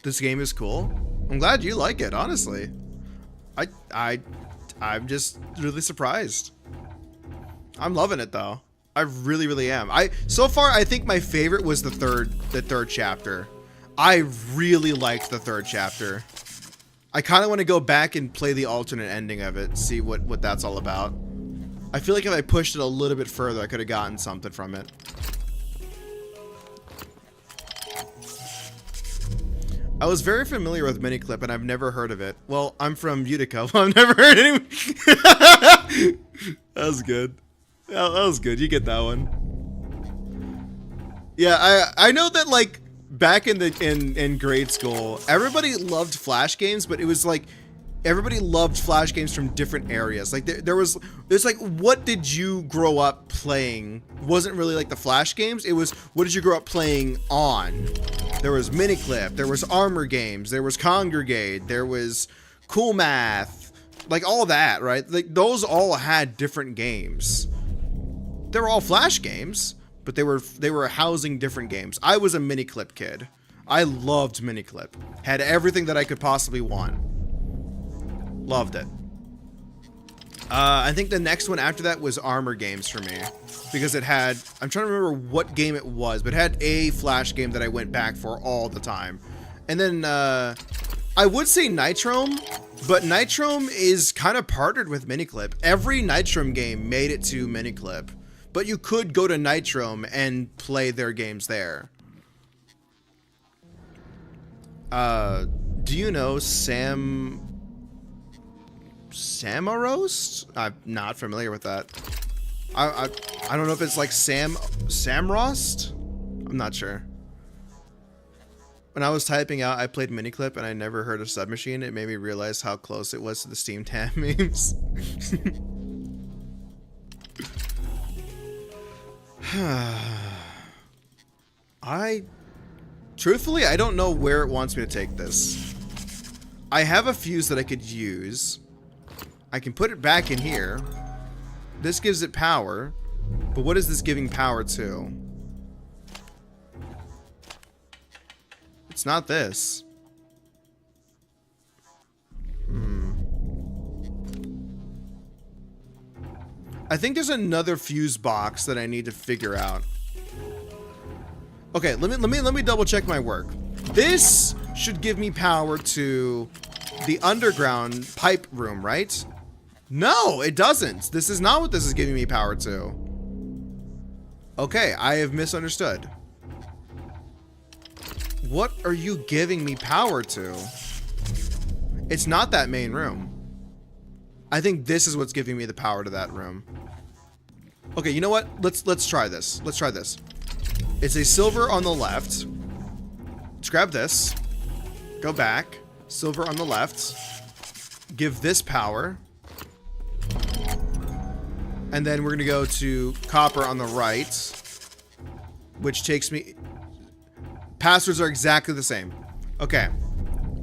This game is cool. I'm glad you like it, honestly. I'm just really surprised. I'm loving it though. I really, really am. So far I think my favorite was the third chapter. I really liked the third chapter. I kind of want to go back and play the alternate ending of it, see what that's all about. I feel like if I pushed it a little bit further, I could have gotten something from it. I was very familiar with Miniclip, and I've never heard of it. Well, I'm from Utica. Well, I've never heard any. That was good. That was good. You get that one. Yeah, I know that like back in grade school, everybody loved Flash games, but it was like everybody loved Flash games from different areas. Like there's like, what did you grow up playing? Wasn't really like the Flash games. It was, what did you grow up playing on? There was Miniclip, there was Armor Games, there was Congregate, there was Cool Math, like all that, right? Like those all had different games. They were all Flash games, but they were housing different games. I was a Miniclip kid. I loved Miniclip. Had everything that I could possibly want. Loved it. I think the next one after that was Armor Games for me, because it had, I'm trying to remember what game it was, but it had a Flash game that I went back for all the time. And then I would say Nitrome, but Nitrome is kind of partnered with Miniclip. Every Nitrome game made it to Miniclip, but you could go to Nitrome and play their games there. Do you know Samarost? I'm not familiar with that. I don't know if it's like Samrost? I'm not sure. When I was typing out, I played Miniclip and I never heard of Submachine. It made me realize how close it was to the Steam Tam memes. Truthfully, I don't know where it wants me to take this. I have a fuse that I could use. I can put it back in here. This gives it power. But what is this giving power to? It's not this. I think there's another fuse box that I need to figure out. Okay, let me double check my work. This should give me power to the underground pipe room, right? No, it doesn't. This is not what this is giving me power to. Okay, I have misunderstood. What are you giving me power to? It's not that main room. I think this is what's giving me the power to that room. Okay, you know what? Let's try this. Let's try this. It's a silver on the left. Let's grab this. Go back. Silver on the left. Give this power. And then we're going to go to copper on the right, which takes me... Passwords are exactly the same. Okay.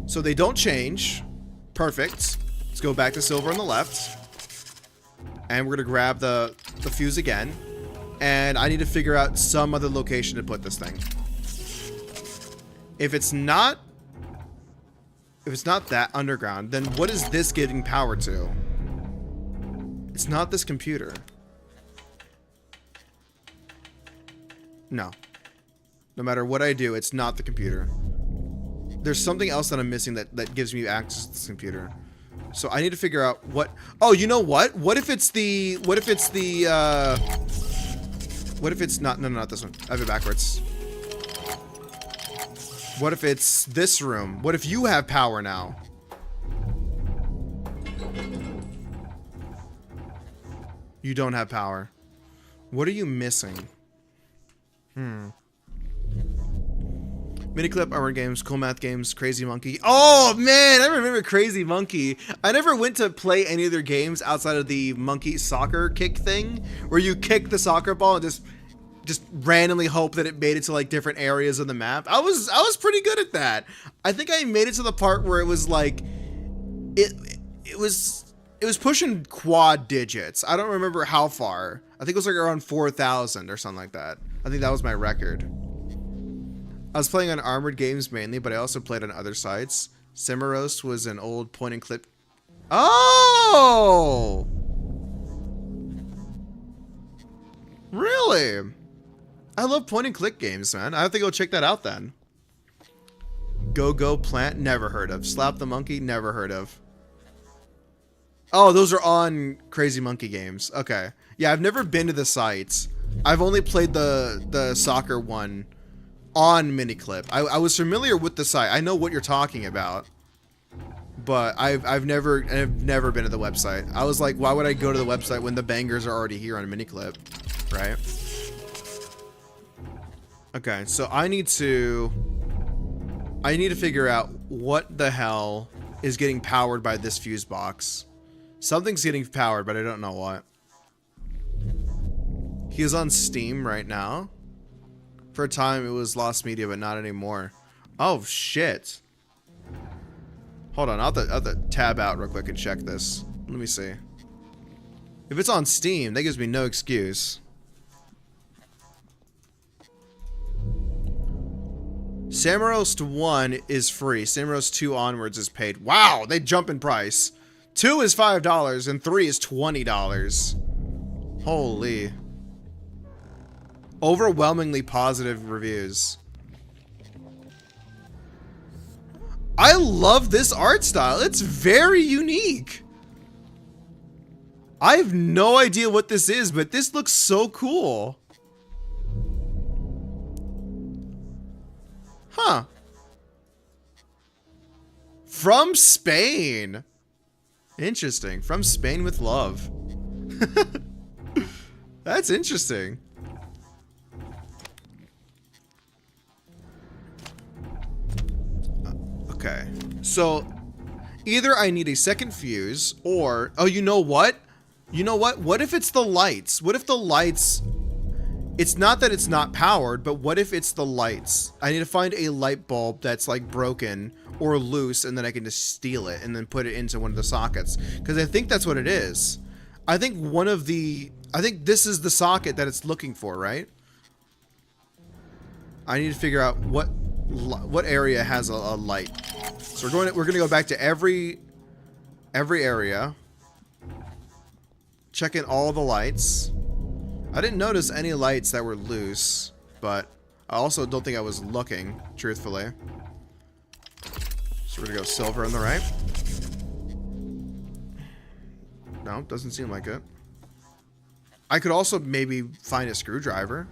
So they don't change. Perfect. Let's go back to silver on the left. And we're going to grab the fuse again. And I need to figure out some other location to put this thing. If it's not that underground, then what is this giving power to? It's not this computer. No. No matter what I do, it's not the computer. There's something else that I'm missing that gives me access to this computer. So I need to figure out what... Oh, you know what? What if it's not... No, not this one. I have it backwards. What if it's this room? What if you have power now? You don't have power. What are you missing? Miniclip, Armor Games, Cool Math Games, Crazy Monkey. Oh man, I remember Crazy Monkey. I never went to play any of their games outside of the monkey soccer kick thing, where you kick the soccer ball and just randomly hope that it made it to like different areas of the map. I was pretty good at that. I think I made it to the part where it was like it was pushing quad digits. I don't remember how far. I think it was like around 4,000 or something like that. I think that was my record. I was playing on Armored Games mainly, but I also played on other sites. Cimarost was an old point and click. Oh! Really? I love point and click games, man. I have to go check that out then. Go Plant, never heard of. Slap the Monkey, never heard of. Oh, those are on Crazy Monkey Games. Okay. Yeah, I've never been to the sites. I've only played the soccer one on Miniclip. I was familiar with the site. I know what you're talking about, but I've never been to the website. I was like, why would I go to the website when the bangers are already here on Miniclip, right? Okay, so I need to figure out what the hell is getting powered by this fuse box. Something's getting powered, but I don't know what. He is on Steam right now. For a time, it was Lost Media, but not anymore. Oh, shit. Hold on, I'll have to tab out real quick and check this. Let me see. If it's on Steam, that gives me no excuse. Samroast 1 is free. Samroast 2 onwards is paid. Wow, they jump in price. 2 is $5 and 3 is $20. Holy. Overwhelmingly positive reviews. I love this art style. It's very unique. I have no idea what this is, but this looks so cool. Huh. From Spain. Interesting. From Spain with love. That's interesting. Okay. So, either I need a second fuse, or... Oh, you know what? You know what? What if it's the lights? What if the lights... It's not that it's not powered, but what if it's the lights? I need to find a light bulb that's like broken or loose, and then I can just steal it and then put it into one of the sockets. Because I think that's what it is. I think I think this is the socket that it's looking for, right? I need to figure out what area has a light. So we're gonna go back to every area. Check in all the lights. I didn't notice any lights that were loose, but I also don't think I was looking, truthfully. So we're gonna go silver on the right. No, doesn't seem like it. I could also maybe find a screwdriver.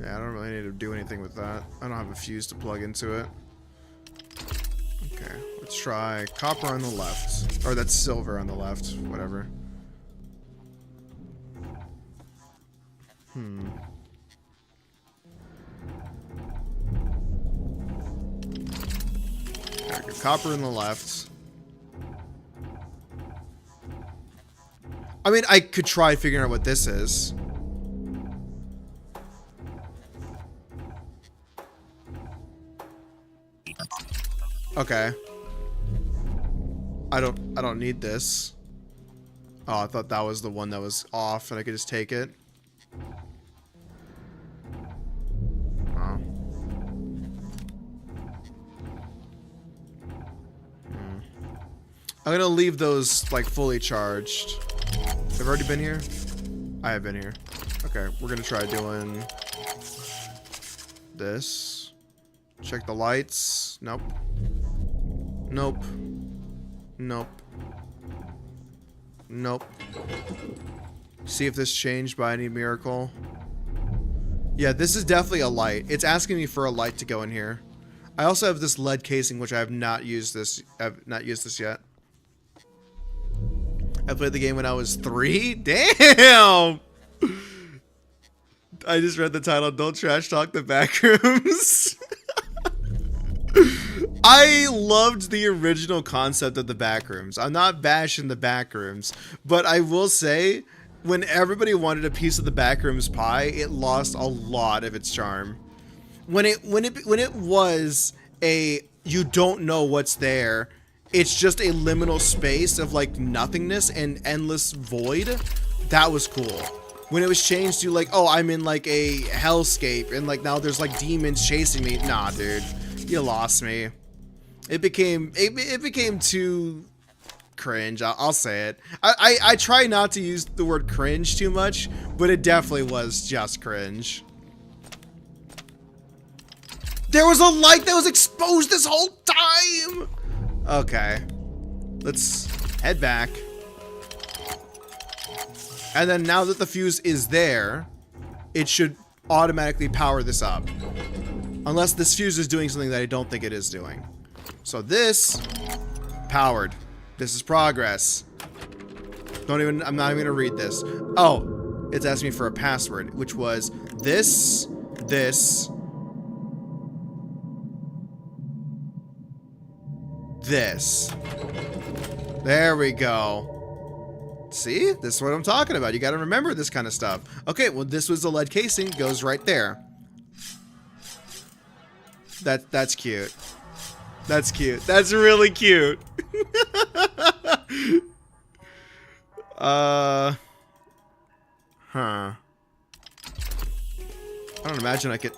Yeah, I don't really need to do anything with that. I don't have a fuse to plug into it. Okay, let's try copper on the left. Or that's silver on the left, whatever. Okay, copper in the left. I mean, I could try figuring out what this is. Okay. I don't need this. Oh, I thought that was the one that was off and I could just take it. Oh. I'm gonna leave those like fully charged. I've already been here? I have been here. Okay, we're gonna try doing this. Check the lights. Nope. Nope. Nope. Nope. See if this changed by any miracle. Yeah, this is definitely a light. It's asking me for a light to go in here. I also have this lead casing, which I have not used this. I've not used this yet. I played the game when I was 3. Damn! I just read the title, Don't Trash Talk the Backrooms. I loved the original concept of the Backrooms. I'm not bashing the Backrooms, but I will say, when everybody wanted a piece of the Backrooms pie, it lost a lot of its charm. When it was a you don't know what's there, it's just a liminal space of like nothingness and endless void. That was cool. When it was changed to like, oh, I'm in like a hellscape and like now there's like demons chasing me. Nah, dude, you lost me. It became too cringe. I'll say it. I try not to use the word cringe too much, but it definitely was just cringe. There was a light that was exposed this whole time. Okay, let's head back. And then now that the fuse is there, it should automatically power this up. Unless this fuse is doing something that I don't think it is doing. So this, powered. This is progress. I'm not even gonna read this. Oh, it's asking me for a password, which was this. This. There we go. See? This is what I'm talking about. You gotta remember this kind of stuff. Okay, well, this was the lead casing. Goes right there. That's cute. That's cute. That's really cute. Huh. I don't imagine I could...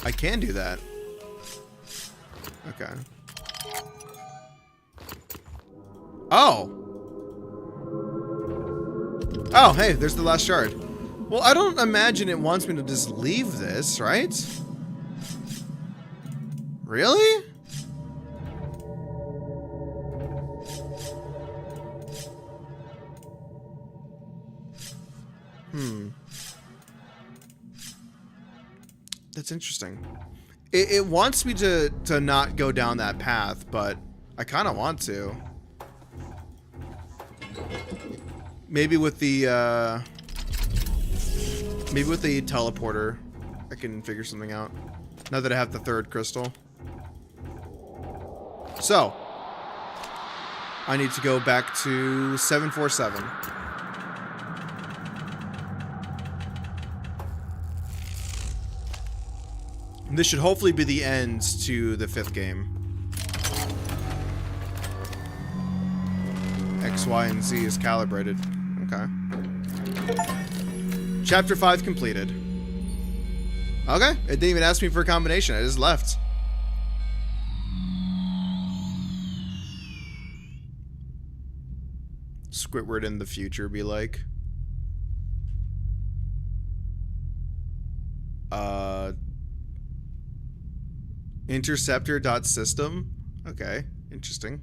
I can do that. Okay. Oh! Oh, hey, there's the last shard. Well, I don't imagine it wants me to just leave this, right? Really? That's interesting. It wants me to not go down that path, but I kind of want to. Maybe with the teleporter, I can figure something out. Now that I have the third crystal. So, I need to go back to 747. This should hopefully be the end to the 5th game. X, Y, and Z is calibrated. Okay. Chapter 5 completed. Okay, it didn't even ask me for a combination. I just left. Squidward in the future be like. Interceptor.system. Okay, interesting.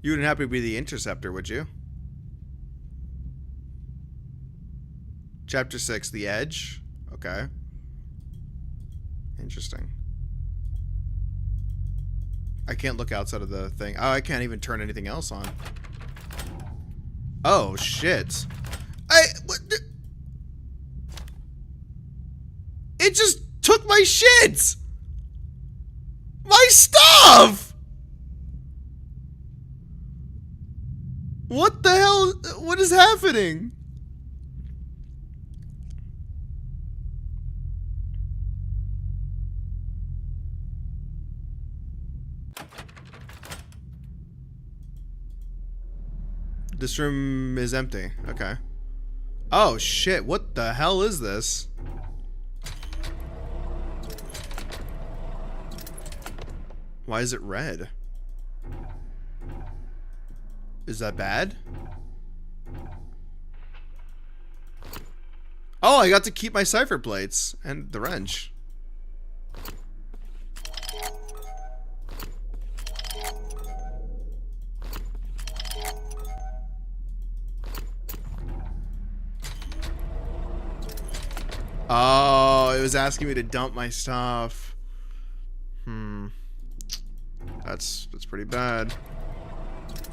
You wouldn't happy to be the interceptor, would you? Chapter 6, the edge. Okay. Interesting. I can't look outside of the thing. Oh, I can't even turn anything else on. Oh, shit. What? It just took my shit! My stuff! What the hell? What is happening? This room is empty. Okay. Oh shit, what the hell is this? Why is it red? Is that bad? Oh, I got to keep my cipher plates and the wrench. Oh, it was asking me to dump my stuff. That's pretty bad.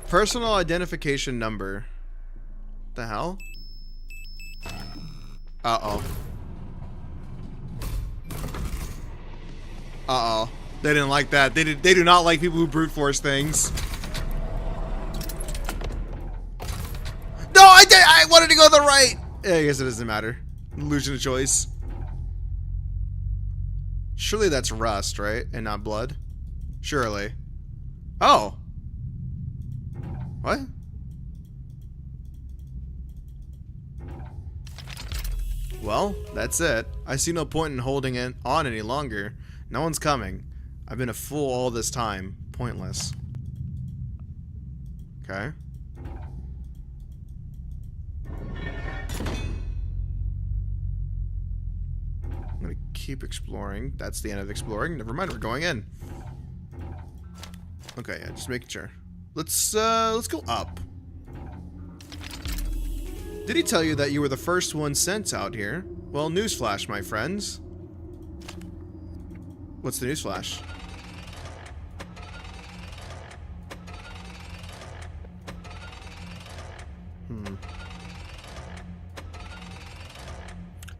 Personal identification number. The hell? Uh-oh. Uh-oh. They didn't like that. They do not like people who brute force things. No, I wanted to go to the right. I guess it doesn't matter. Illusion of choice. Surely that's rust, right? And not blood? Surely. Oh. What? Well, that's it. I see no point in holding it on any longer. No one's coming. I've been a fool all this time. Pointless. Okay. I'm gonna keep exploring. That's the end of exploring. Never mind, we're going in. Okay, yeah, just making sure. Let's go up. Did he tell you that you were the first one sent out here? Well, newsflash, my friends. What's the newsflash?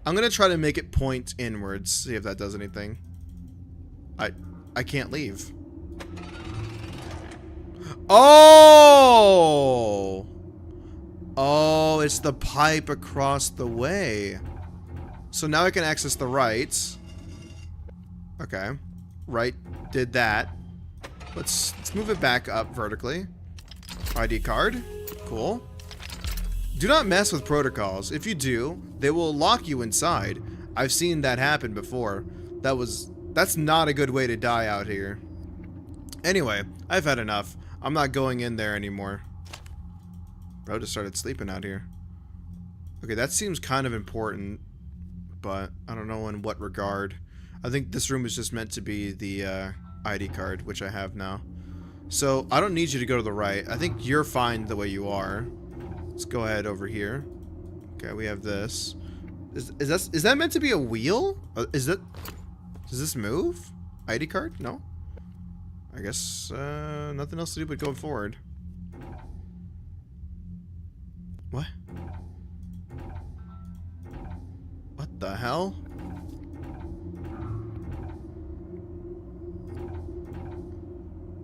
I'm gonna try to make it point inwards, see if that does anything. I can't leave. Oh! It's the pipe across the way. So now I can access the right. Okay. Right, did that. Let's move it back up vertically. ID card. Cool. Do not mess with protocols. If you do, they will lock you inside. I've seen that happen before. That's not a good way to die out here. Anyway, I've had enough. I'm not going in there anymore. Bro just started sleeping out here. Okay, that seems kind of important, but I don't know in what regard. I think this room is just meant to be the ID card, which I have now. So, I don't need you to go to the right. I think you're fine the way you are. Let's go ahead over here. Okay, we have this. Is that meant to be a wheel? Does this move? ID card? No? I guess nothing else to do but going forward. What? What the hell?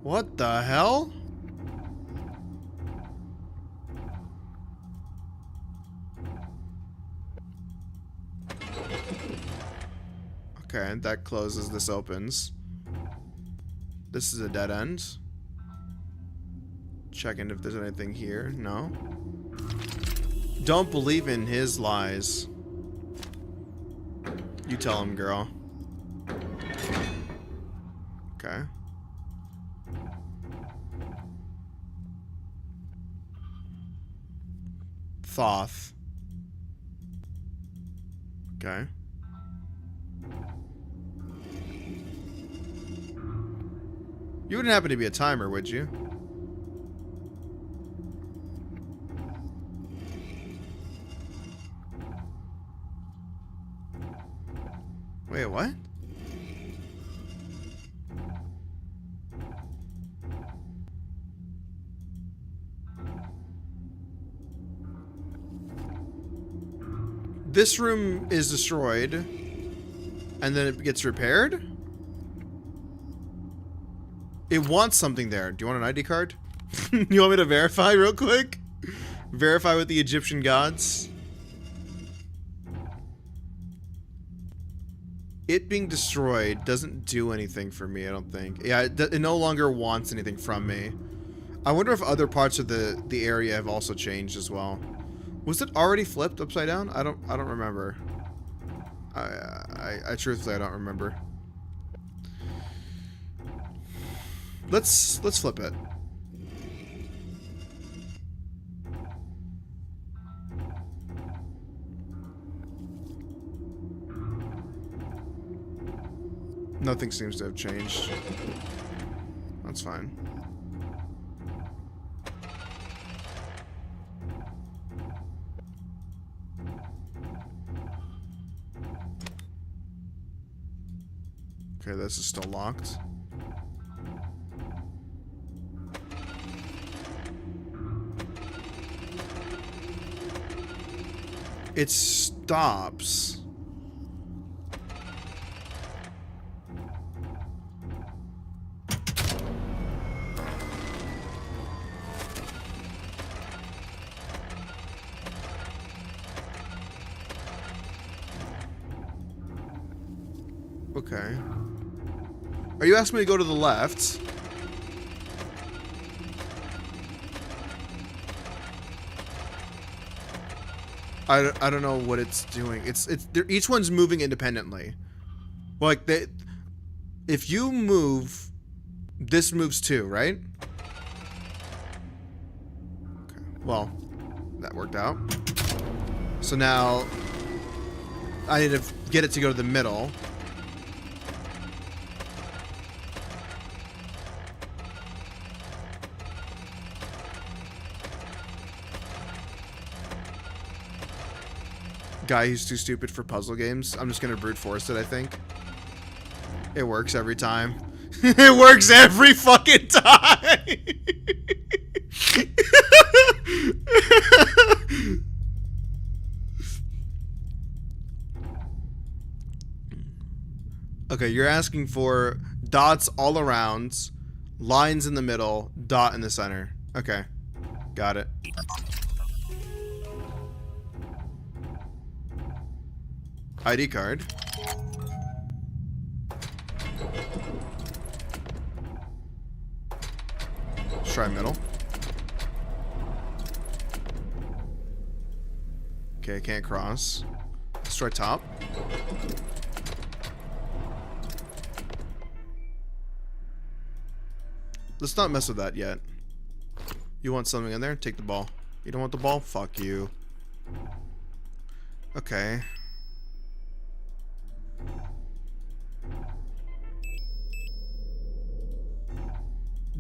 What the hell? Okay, that closes, this opens. This is a dead end. Checking if there's anything here. No. Don't believe in his lies. You tell him, girl. Okay. Thoth. Okay. You wouldn't happen to be a timer, would you? Wait, what? This room is destroyed, and then it gets repaired? It wants something there. Do you want an ID card? You want me to verify real quick? Verify with the Egyptian gods? It being destroyed doesn't do anything for me, I don't think. Yeah, it no longer wants anything from me. I wonder if other parts of the area have also changed as well. Was it already flipped upside down? I don't remember. I truthfully I don't remember. Let's flip it. Nothing seems to have changed. That's fine. Okay, this is still locked. It stops. Okay. Are you asking me to go to the left? I don't know what it's doing. Each one's moving independently. Like if you move, this moves too, right? Okay. Well, that worked out. So now I need to get it to go to the middle. Guy who's too stupid for puzzle games. I'm just gonna brute force it, I think. It works every time. It works every fucking time! Okay, you're asking for dots all around, lines in the middle, dot in the center. Okay, got it. ID card. Let's try middle. Okay, can't cross. Let's try top. Let's not mess with that yet. You want something in there? Take the ball. You don't want the ball? Fuck you. Okay.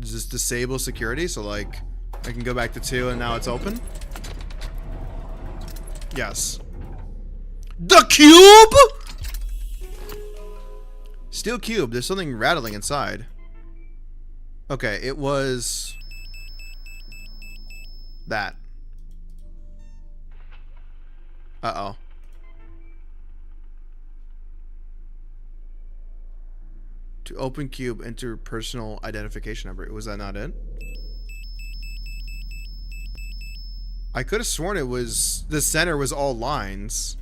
Does this disable security? So, like, I can go back to 2 and now it's open? Yes. The cube?! Steel cube. There's something rattling inside. Okay, it was... that. Uh-oh. To open cube, enter personal identification number. Was that not it? I could have sworn it was... the center was all lines.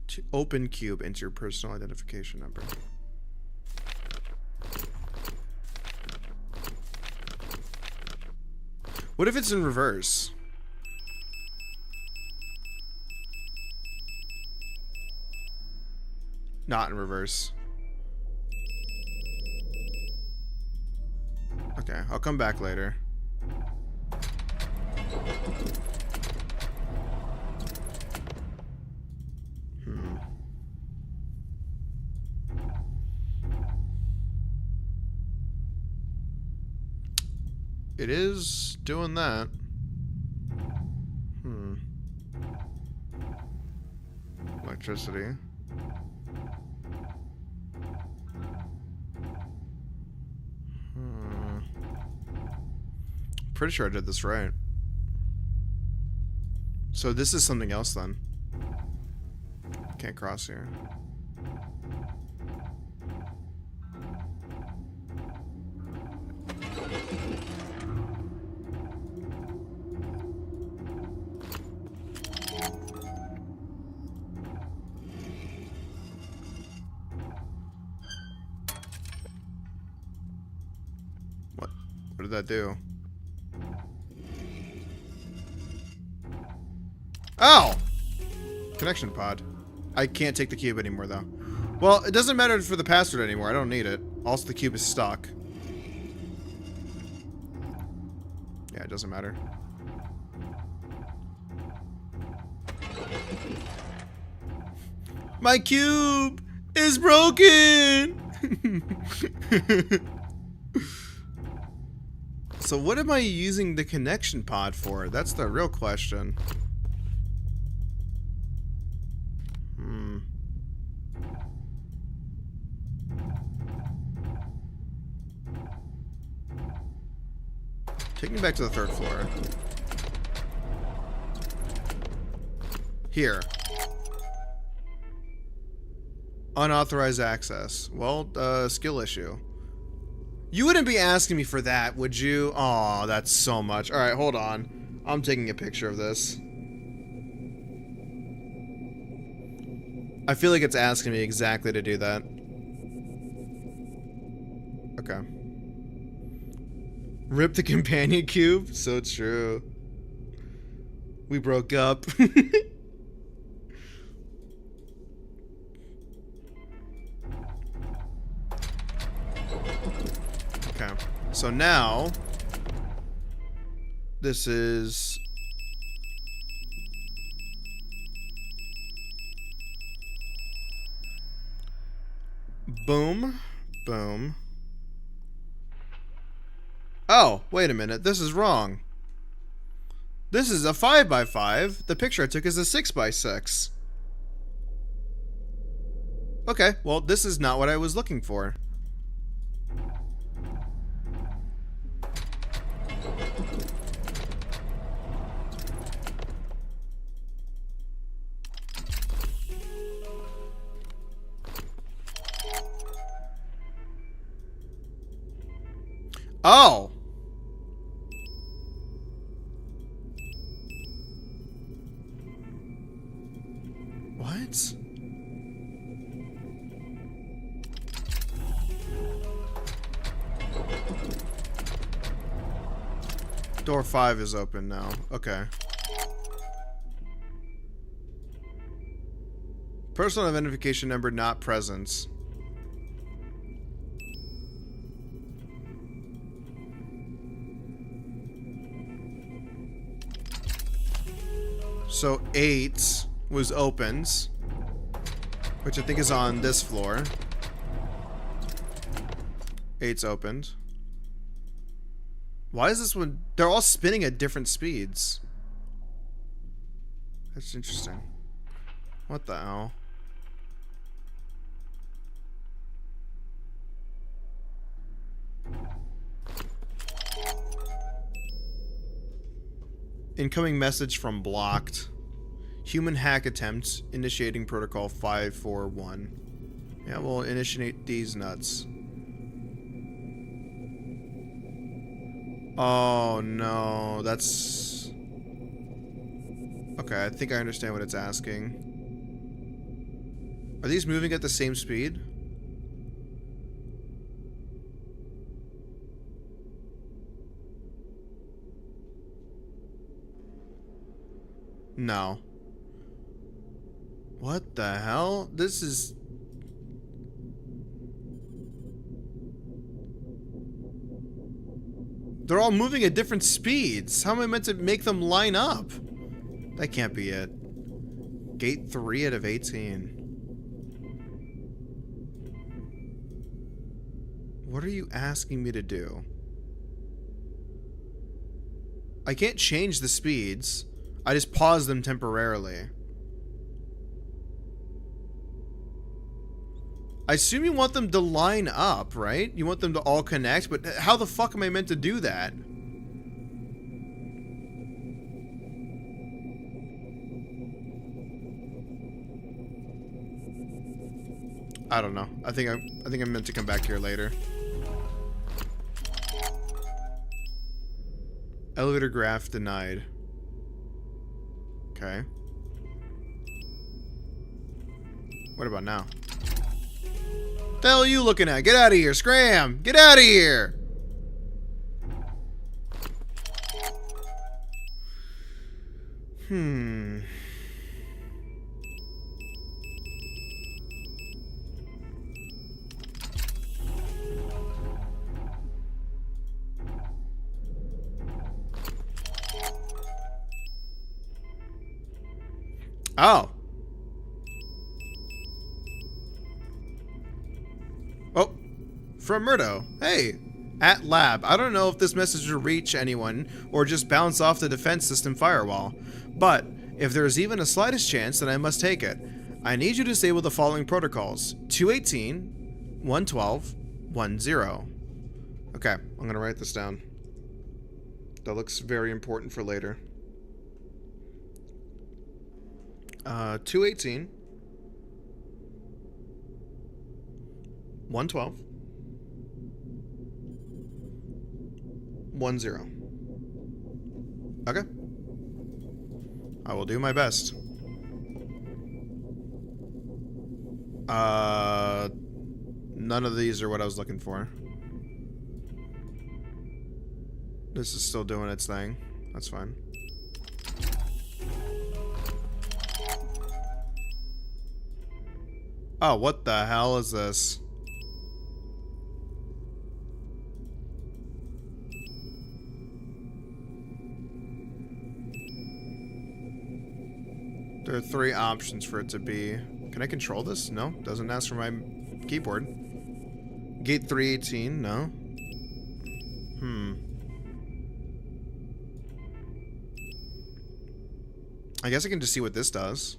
To open cube, enter personal identification number. What if it's in reverse? Not in reverse. Okay, I'll come back later. It is doing that. Electricity. Pretty sure I did this right. So this is something else then. Can't cross here. What did that do? Oh! Connection pod. I can't take the cube anymore, though. Well, it doesn't matter for the password anymore. I don't need it. Also, the cube is stuck. Yeah, it doesn't matter. My cube is broken! So what am I using the connection pod for? That's the real question. Take me back to the 3rd floor. Here. Unauthorized access. Well, skill issue. You wouldn't be asking me for that, would you? Aw, that's so much. Alright, hold on. I'm taking a picture of this. I feel like it's asking me exactly to do that. Okay. Rip the companion cube? So true. We broke up. Okay. So now this is boom, boom. Oh, wait a minute. This is wrong. This is a 5x5. The picture I took is a 6x6. Okay, well, this is not what I was looking for. Oh! What? Door 5 is open now. Okay. Personal identification number not present. So 8 was opened, which I think is on this floor. 8's opened. Why is this one? They're all spinning at different speeds. That's interesting. What the hell? Incoming message from blocked. Human hack attempt. Initiating protocol 541. Yeah, we'll initiate these nuts. Oh no, that's... Okay, I think I understand what it's asking. Are these moving at the same speed? No. What the hell? This is... They're all moving at different speeds. How am I meant to make them line up? That can't be it. Gate 3 out of 18. What are you asking me to do? I can't change the speeds. I just pause them temporarily. I assume you want them to line up, right? You want them to all connect, but how the fuck am I meant to do that? I don't know. I think I'm meant to come back here later. Elevator graph denied. Okay. What about now? What the hell are you looking at? Get out of here, Scram! Get out of here! Oh. Oh. From Murdo. Hey. At lab. I don't know if this message will reach anyone or just bounce off the defense system firewall. But if there is even a slightest chance, then I must take it. I need you to disable the following protocols. 218, 112, 10. Okay. I'm going to write this down. That looks very important for later. 218, 112, 10. Okay. I will do my best. None of these are what I was looking for. This is still doing its thing. That's fine. Oh, what the hell is this? There are 3 options for it to be. Can I control this? No. Doesn't ask for my keyboard. Gate 318, no. I guess I can just see what this does.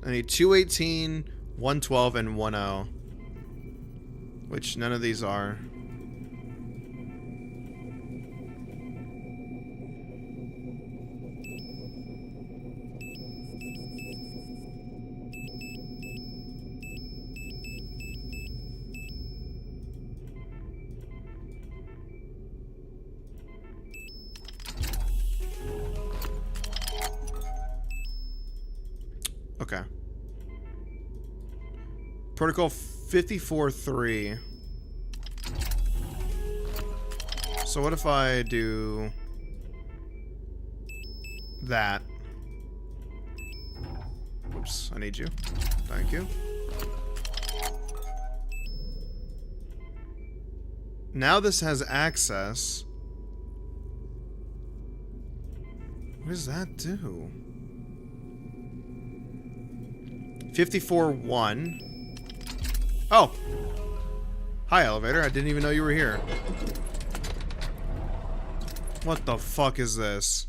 I need 218, 112, and 10. Which none of these are. Protocol 54-3. So what if I do that? Oops, I need you. Thank you. Now this has access. What does that do? 54-1. Oh! Hi, elevator. I didn't even know you were here. What the fuck is this?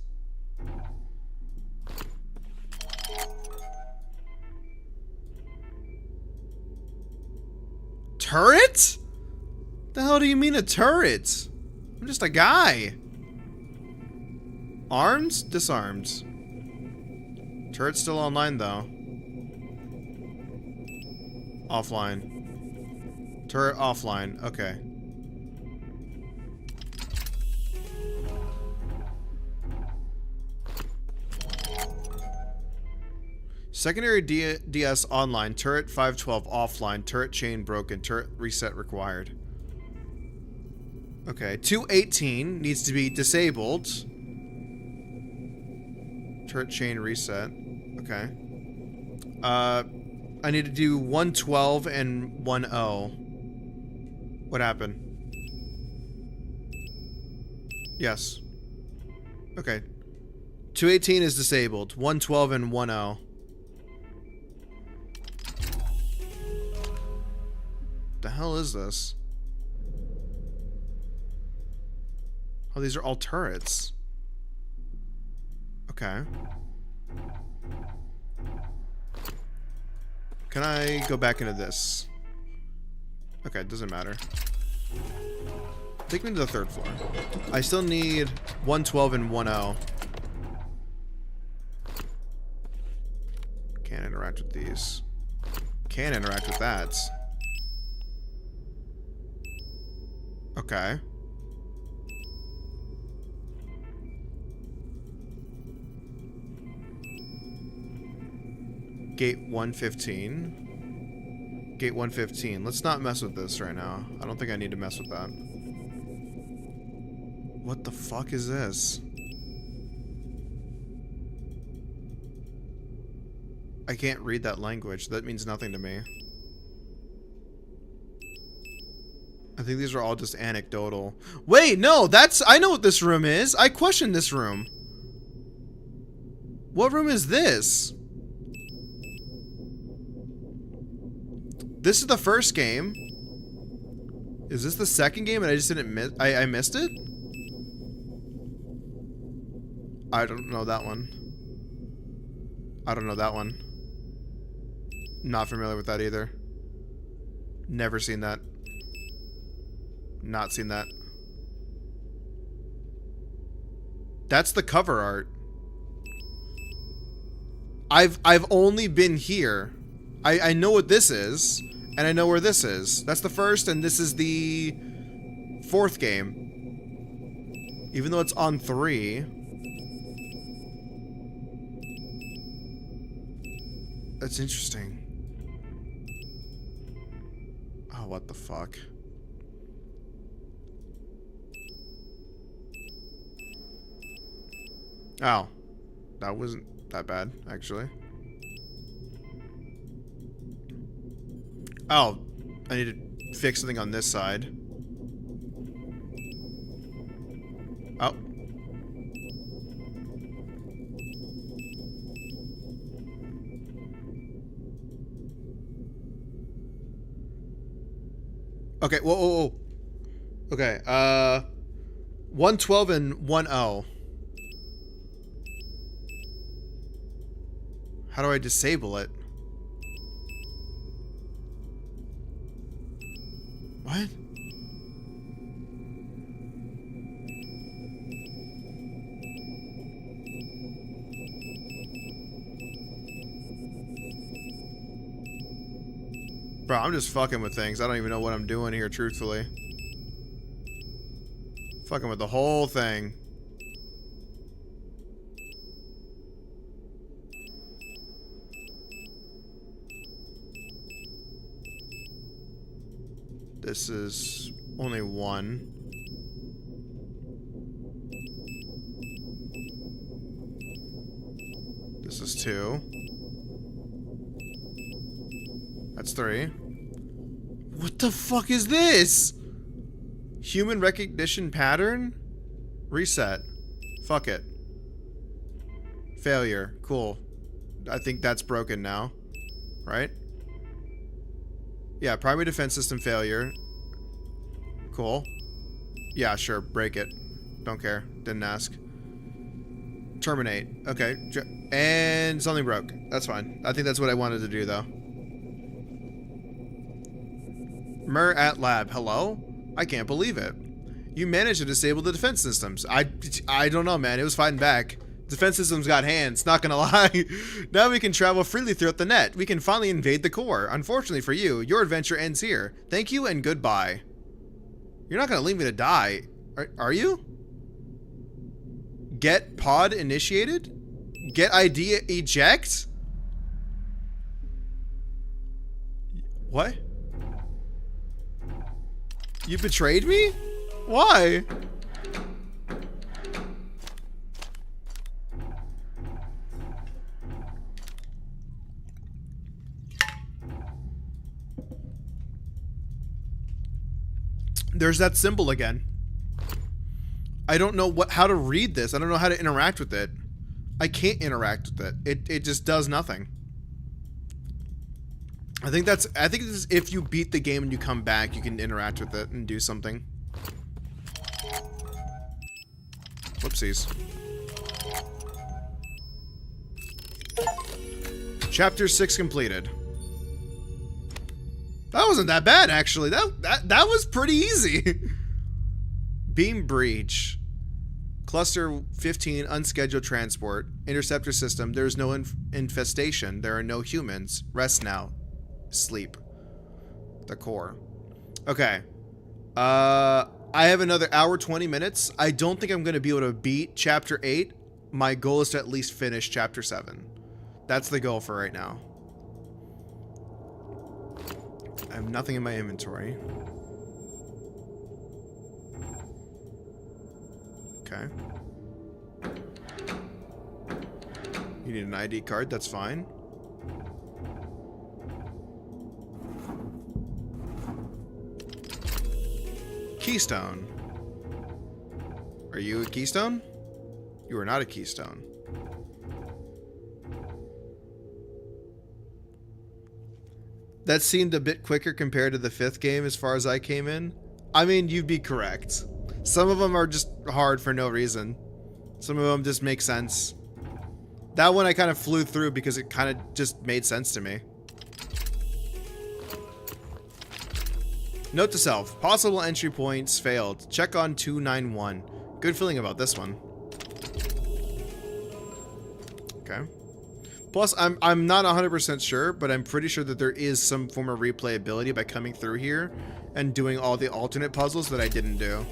Turret? The hell do you mean a turret? I'm just a guy. Arms? Disarmed. Turret's still online though. Offline. Turret offline. Okay. Secondary DS online. Turret 512 offline. Turret chain broken. Turret reset required. Okay. 218 needs to be disabled. Turret chain reset. Okay. I need to do 112 and 10. What happened? Yes. Okay. 218 is disabled. 112 and 10. The hell is this? Oh, these are all turrets. Okay. Can I go back into this? Okay, it doesn't matter. Take me to the third floor. I still need 112 and 10. Can't interact with these. Can't interact with that. Okay. Gate 115. Gate 115. Let's not mess with this right now. I don't think I need to mess with that. What the fuck is this? I can't read that language. That means nothing to me. I think these are all just anecdotal. Wait, no, that's... I know what this room is. I questioned this room. What room is this? This is the first game. Is this the second game and I just didn't miss... I missed it? I don't know that one. I don't know that one. Not familiar with that either. Never seen that. Not seen that. That's the cover art. I've only been here. I know what this is, and I know where this is. That's the first, and this is the fourth game. Even though it's on 3. That's interesting. Oh, what the fuck? Oh. That wasn't that bad, actually. Oh. I need to fix something on this side. Oh. Okay, whoa, whoa, whoa. Okay, 112 and 10. How do I disable it? What? Bro, I'm just fucking with things. I don't even know what I'm doing here, truthfully. Fucking with the whole thing. This is only one. This is two. That's three. What the fuck is this? Human recognition pattern? Reset. Fuck it. Failure. Cool. I think that's broken now. Right? Yeah, primary defense system failure. Cool. Yeah, sure. Break it. Don't care. Didn't ask. Terminate. Okay. And something broke. That's fine. I think that's what I wanted to do, though. Mer at lab. Hello? I can't believe it. You managed to disable the defense systems. I don't know, man. It was fighting back. Defense systems got hands, not gonna lie. Now we can travel freely throughout the net. We can finally invade the core. Unfortunately for you, your adventure ends here. Thank you and goodbye. You're not gonna leave me to die. Are you? Get pod initiated? Get ID eject? What? You betrayed me? Why? There's that symbol again. I don't know how to read this. I don't know how to interact with it. I can't interact with it. It just does nothing. I think this is if you beat the game and you come back, you can interact with it and do something. Whoopsies. Chapter 6 completed. That wasn't that bad, actually. That was pretty easy. Beam breach. Cluster 15 unscheduled transport. Interceptor system. There is no infestation. There are no humans. Rest now. Sleep. The core. Okay. I have another hour 20 minutes. I don't think I'm going to be able to beat chapter 8. My goal is to at least finish chapter 7. That's the goal for right now. I have nothing in my inventory. Okay. You need an ID card, that's fine. Keystone. Are you a keystone? You are not a keystone. That seemed a bit quicker compared to the 5th game as far as I came in. I mean, you'd be correct. Some of them are just hard for no reason. Some of them just make sense. That one I kind of flew through because it kind of just made sense to me. Note to self. Possible entry points failed. Check on 291. Good feeling about this one. Okay. Plus, I'm not 100% sure, but I'm pretty sure that there is some form of replayability by coming through here and doing all the alternate puzzles that I didn't do.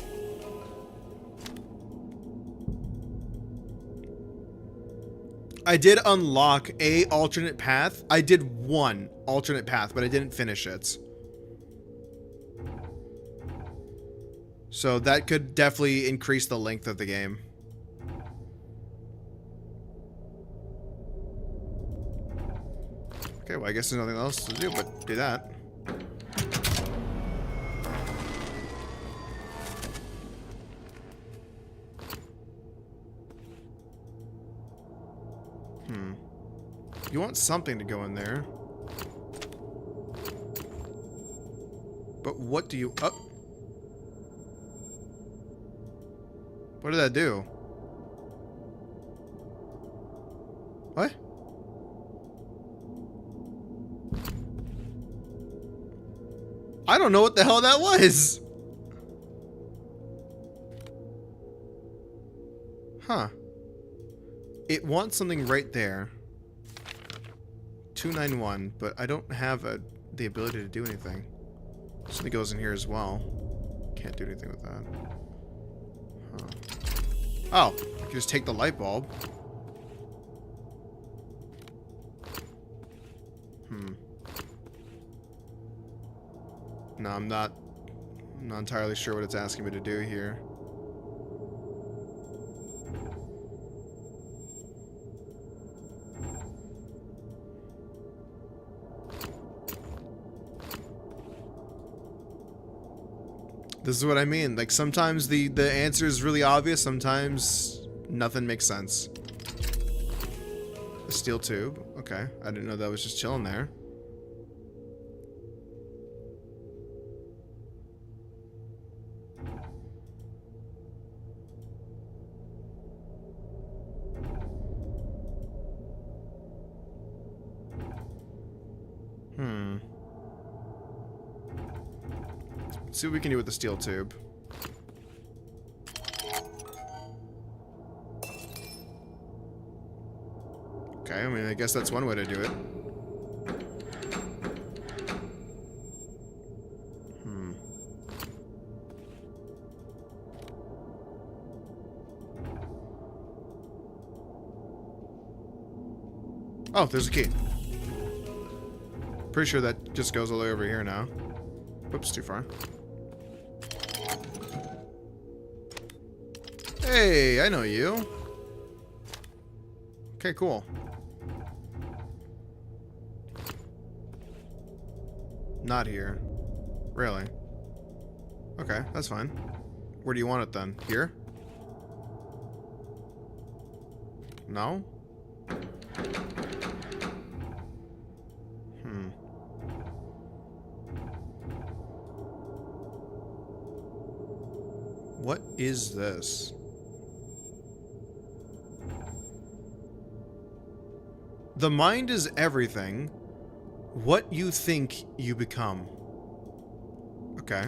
I did unlock a alternate path. I did one alternate path, but I didn't finish it. So that could definitely increase the length of the game. Okay, well, I guess there's nothing else to do but do that. You want something to go in there. But what do you... Oh. What did that do? What? I don't know what the hell that was. Huh. It wants something right there. 291, but I don't have the ability to do anything. Something goes in here as well. Can't do anything with that. Huh. Oh, I can just take the light bulb. No, I'm not I'm not entirely sure what it's asking me to do here. This is what I mean. Like, sometimes the answer is really obvious, sometimes nothing makes sense. A steel tube. Okay. I didn't know that was just chilling there. Let's see what we can do with the steel tube. Okay, I mean, I guess that's one way to do it. Oh, there's a key. Pretty sure that just goes all the way over here now. Whoops, too far. Hey, I know you. Okay, cool. Not here. Really? Okay, that's fine. Where do you want it then? Here? No? What is this? The mind is everything. What you think you become. Okay.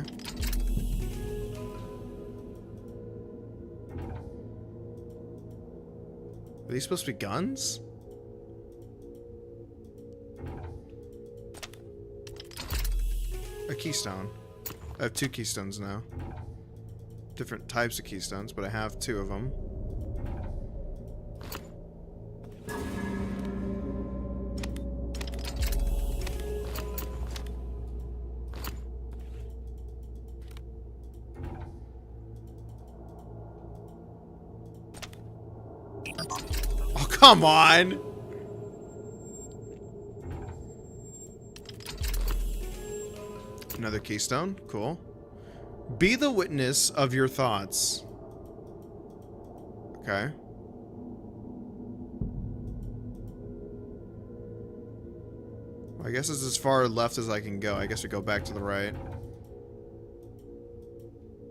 Are these supposed to be guns? A keystone. I have 2 keystones now. Different types of keystones, but I have 2 of them. Oh, come on! Another keystone. Cool. Be the witness of your thoughts. Okay. Well, I guess it's as far left as I can go. I guess we go back to the right.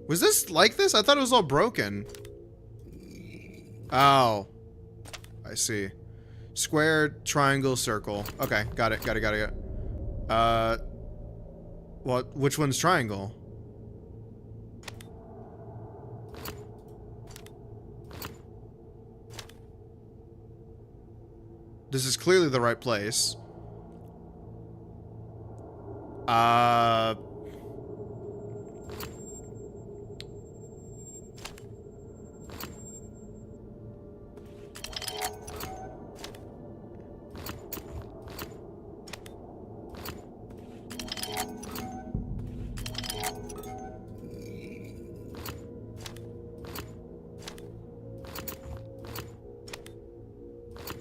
Was this like this? I thought it was all broken. Oh. I see. Square, triangle, circle. Okay, got it. Well, which one's triangle? This is clearly the right place.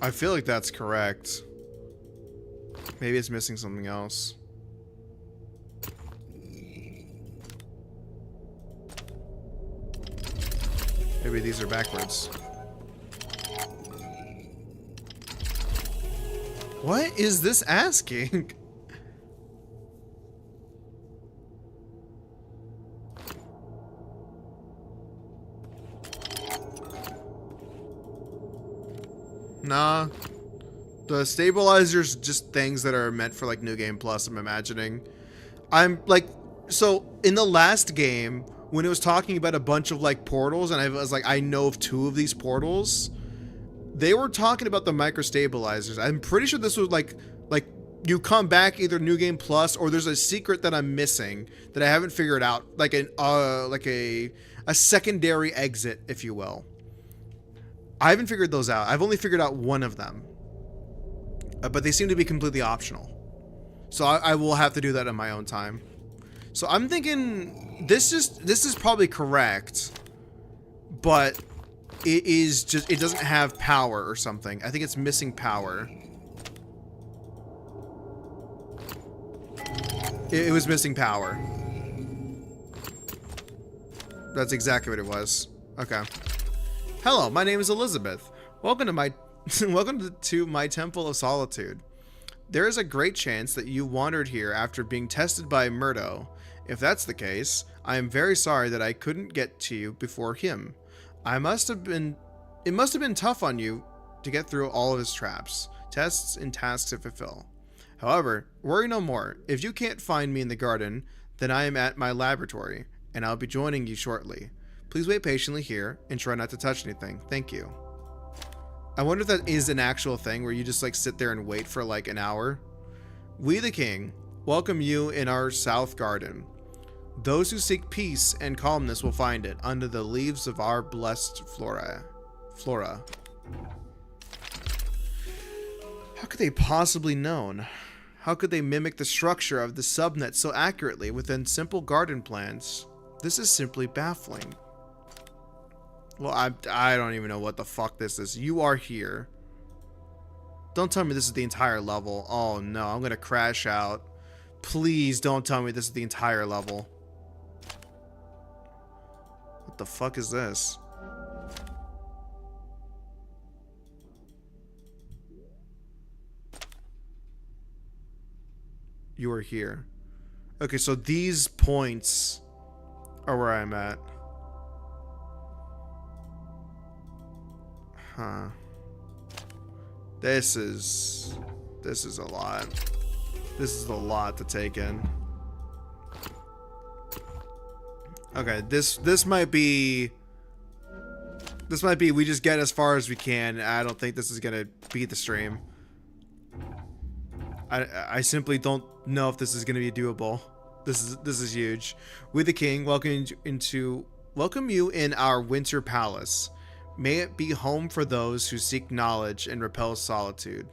I feel like that's correct. Maybe it's missing something else. Maybe these are backwards. What is this asking? Nah. The stabilizer's just things that are meant for like New Game Plus, I'm imagining. I'm like, so in the last game, when it was talking about a bunch of like portals, and I was like, I know of 2 of these portals, they were talking about the micro stabilizers. I'm pretty sure this was like you come back either New Game Plus or there's a secret that I'm missing that I haven't figured out, like a secondary exit, if you will. I haven't figured those out. I've only figured out 1 of them. But they seem to be completely optional. So I will have to do that in my own time. So I'm thinking this is probably correct, but it is just, it doesn't have power or something. I think it's missing power. It was missing power. That's exactly what it was. Okay. Hello, my name is Elizabeth. Welcome to my welcome to my Temple of Solitude. There is a great chance that you wandered here after being tested by Murdo. If that's the case, I am very sorry that I couldn't get to you before him. It must have been tough on you to get through all of his traps, tests, and tasks to fulfill. However, worry no more. If you can't find me in the garden, then I am at my laboratory, and I'll be joining you shortly. Please wait patiently here, and try not to touch anything. Thank you. I wonder if that is an actual thing, where you just like sit there and wait for like an hour. We the King welcome you in our south garden. Those who seek peace and calmness will find it under the leaves of our blessed flora. How could they possibly known? How could they mimic the structure of the subnet so accurately within simple garden plans? This is simply baffling. Well, I don't even know what the fuck this is. You are here. Don't tell me this is the entire level. Oh no, I'm gonna crash out. Please don't tell me this is the entire level. What the fuck is this? You are here. Okay, so these points are where I'm at. Huh. This is a lot. This is a lot to take in. Okay, this might be we just get as far as we can. I don't think this is gonna beat the stream. I simply don't know if this is gonna be doable. This is huge. We the King welcome you in our winter palace. May it be home for those who seek knowledge and repel solitude.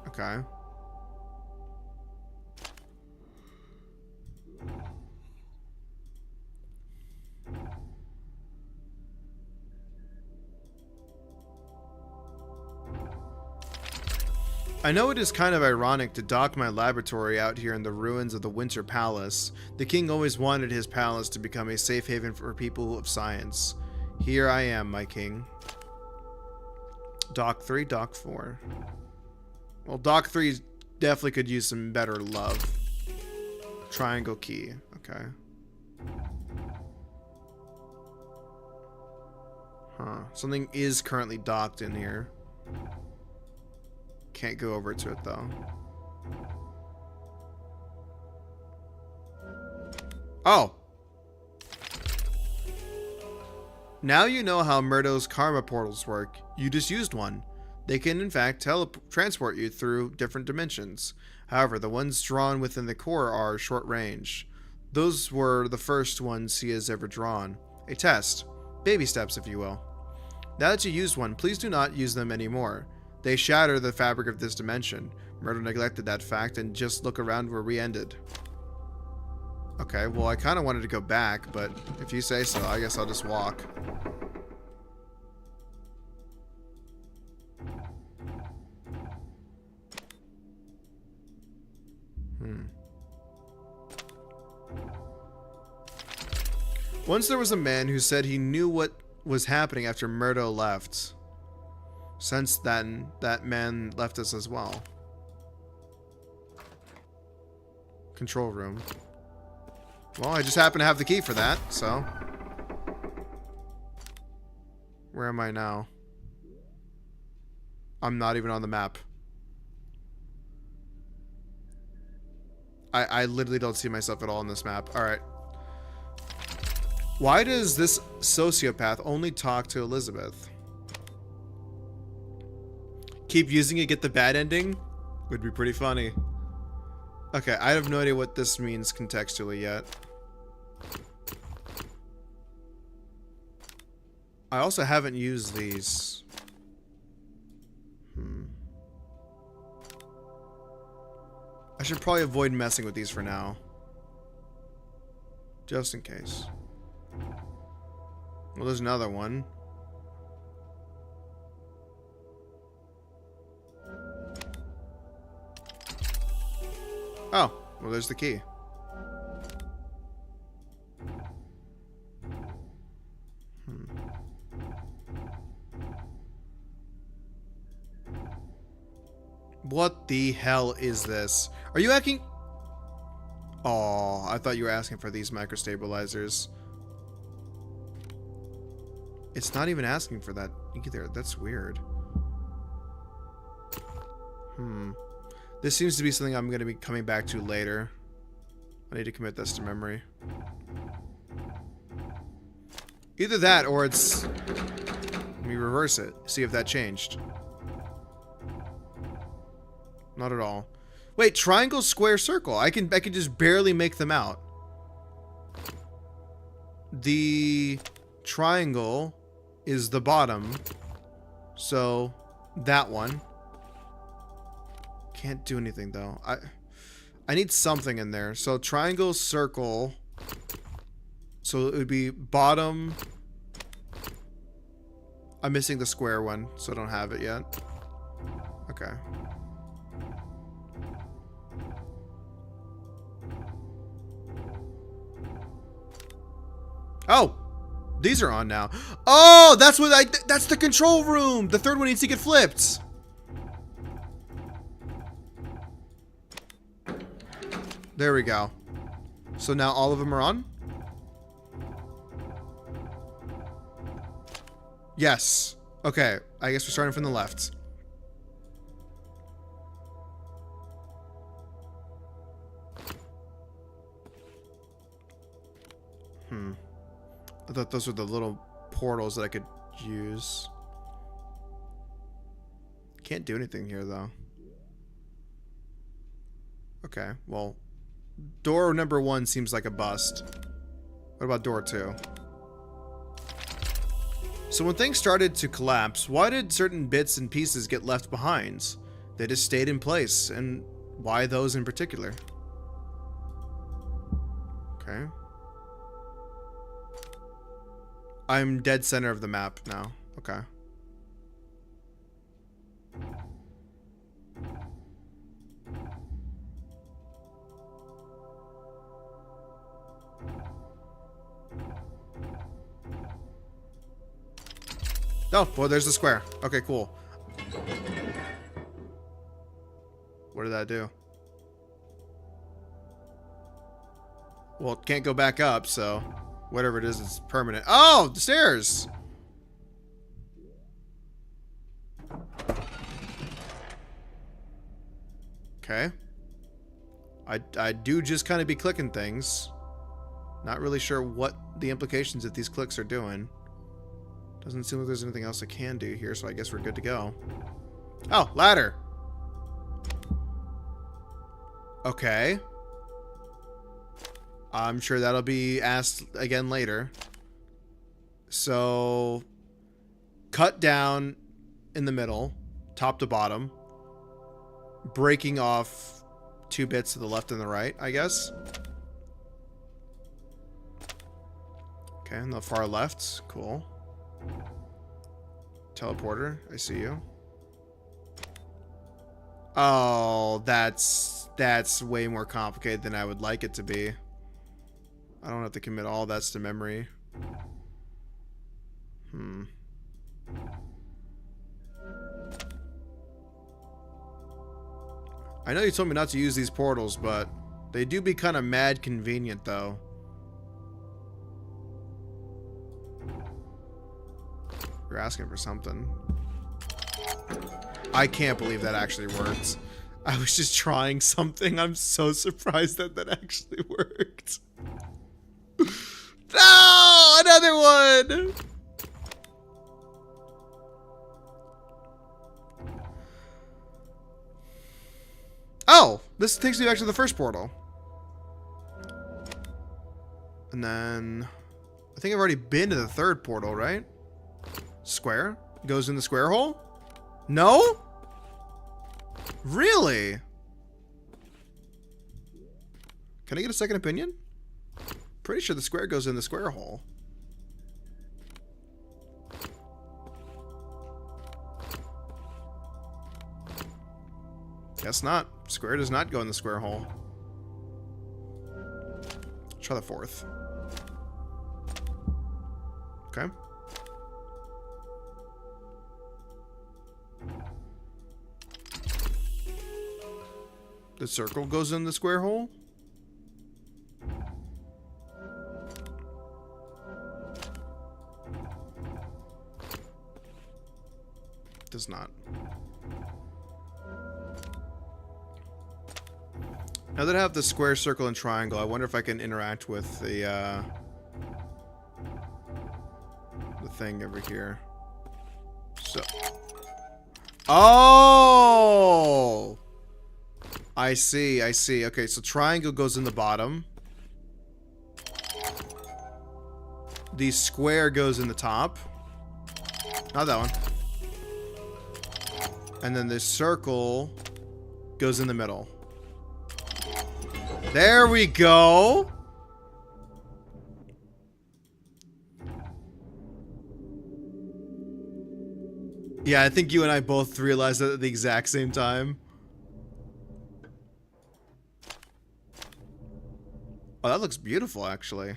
Okay. I know it is kind of ironic to dock my laboratory out here in the ruins of the Winter Palace. The king always wanted his palace to become a safe haven for people of science. Here I am, my king. Dock 3, Dock 4. Well, Dock 3 definitely could use some better love. Triangle key. Okay. Huh. Something is currently docked in here. Can't go over to it though. Oh! Now you know how Murdo's karma portals work. You just used one. They can in fact transport you through different dimensions. However, the ones drawn within the core are short range. Those were the first ones he has ever drawn. A test. Baby steps, if you will. Now that you used one, please do not use them anymore. They shatter the fabric of this dimension. Murdo neglected that fact and just look around where we ended. Okay, well I kind of wanted to go back, but if you say so, I guess I'll just walk. Once there was a man who said he knew what was happening after Murdo left. Since then, that man left us as well. Control room. Well, I just happen to have the key for that, so. Where am I now? I'm not even on the map. I literally don't see myself at all on this map. Alright. Why does this sociopath only talk to Elizabeth? Keep using it, get the bad ending? Would be pretty funny. Okay, I have no idea what this means contextually yet. I also haven't used these. I should probably avoid messing with these for now. Just in case. Well, there's another one. Oh, well, there's the key. What the hell is this? Are you asking? Oh, I thought you were asking for these microstabilizers. It's not even asking for that either. That's weird. This seems to be something I'm going to be coming back to later. I need to commit this to memory. Either that or it's... Let me reverse it. See if that changed. Not at all. Wait, triangle, square, circle. I can just barely make them out. The triangle is the bottom. So, that one. Can't do anything though. I need something in there. So triangle, circle. So it would be bottom. I'm missing the square one, so I don't have it yet. Okay. Oh! These are on now. Oh! That's that's the control room! The third one needs to get flipped! There we go. So now all of them are on? Yes. Okay. I guess we're starting from the left. I thought those were the little portals that I could use. Can't do anything here, though. Okay, well... Door number 1 seems like a bust. What about door 2? So when things started to collapse, why did certain bits and pieces get left behind? They just stayed in place, and why those in particular? Okay. I'm dead center of the map now. Okay. Oh, well, there's the square. Okay, cool. What did that do? Well, it can't go back up, so whatever it is, it's permanent. Oh, the stairs! Okay. I do just kind of be clicking things. Not really sure what the implications of these clicks are doing. Doesn't seem like there's anything else I can do here, so I guess we're good to go. Oh, ladder! Okay. I'm sure that'll be asked again later. So, cut down in the middle, top to bottom, breaking off 2 bits to the left and the right, I guess. Okay, on the far left, cool. Teleporter, I see you. Oh, that's way more complicated than I would like it to be. I don't have to commit all that's to memory. I know you told me not to use these portals, but they do be kind of mad convenient, though. You're asking for something. I can't believe that actually worked. I was just trying something. I'm so surprised that that actually worked. No! Another one! Oh! This takes me back to the first portal. And then... I think I've already been to the third portal, right? Square? Goes in the square hole? No? Really? Can I get a second opinion? Pretty sure the square goes in the square hole. Guess not. Square does not go in the square hole. Try the fourth. Okay. The circle goes in the square hole? Does not. Now that I have the square, circle, and triangle, I wonder if I can interact with the thing over here. So. Oh! I see, I see. Okay, so triangle goes in the bottom. The square goes in the top. Not that one. And then the circle goes in the middle. There we go. Yeah, I think you and I both realized that at the exact same time. Oh, that looks beautiful, actually.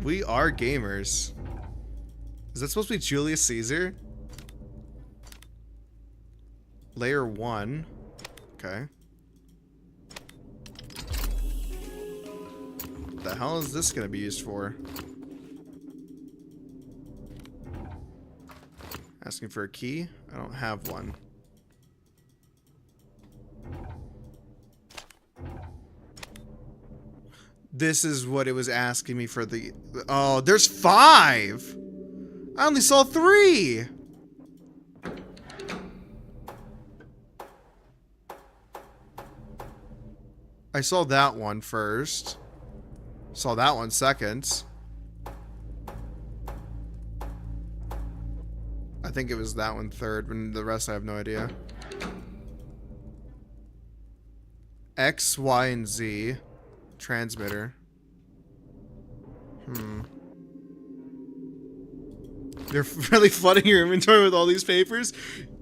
We are gamers. Is that supposed to be Julius Caesar? Layer 1. Okay. What the hell is this going to be used for? Asking for a key? I don't have one. This is what it was asking me for the... Oh, there's 5! I only saw 3! I saw that one first. Saw that one second. I think it was that one third, and the rest I have no idea. X, Y, and Z. Transmitter. They're really flooding your inventory with all these papers?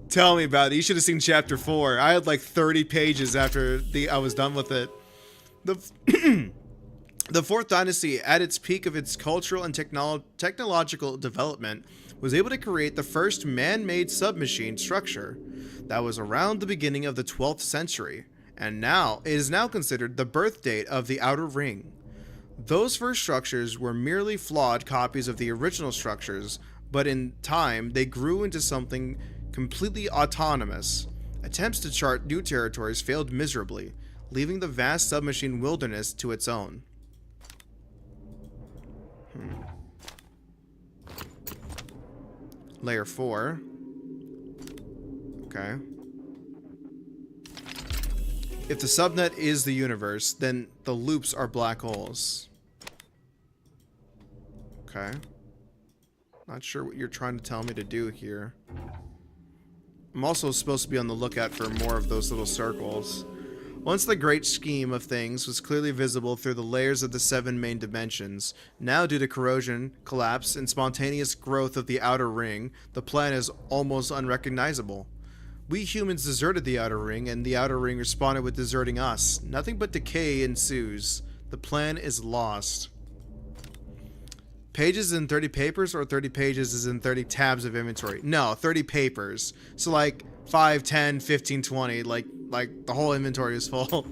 Tell me about it. You should have seen chapter 4. I had like 30 pages after I was done with it. The Fourth Dynasty, at its peak of its cultural and technological development, was able to create the first man-made submachine structure that was around the beginning of the 12th century, and now it is now considered the birth date of the Outer Ring. Those first structures were merely flawed copies of the original structures, but in time they grew into something completely autonomous. Attempts to chart new territories failed miserably, leaving the vast submachine wilderness to its own. Layer 4. Okay. If the subnet is the universe, then the loops are black holes. Okay. Not sure what you're trying to tell me to do here. I'm also supposed to be on the lookout for more of those little circles. Once the great scheme of things was clearly visible through the layers of the 7 main dimensions, now due to corrosion, collapse, and spontaneous growth of the Outer Ring, the plan is almost unrecognizable. We humans deserted the Outer Ring, and the Outer Ring responded with deserting us. Nothing but decay ensues. The plan is lost. Pages in 30 papers, or 30 pages is in 30 tabs of inventory? No, 30 papers. So like 5, 10, 15, 20, like the whole inventory is full.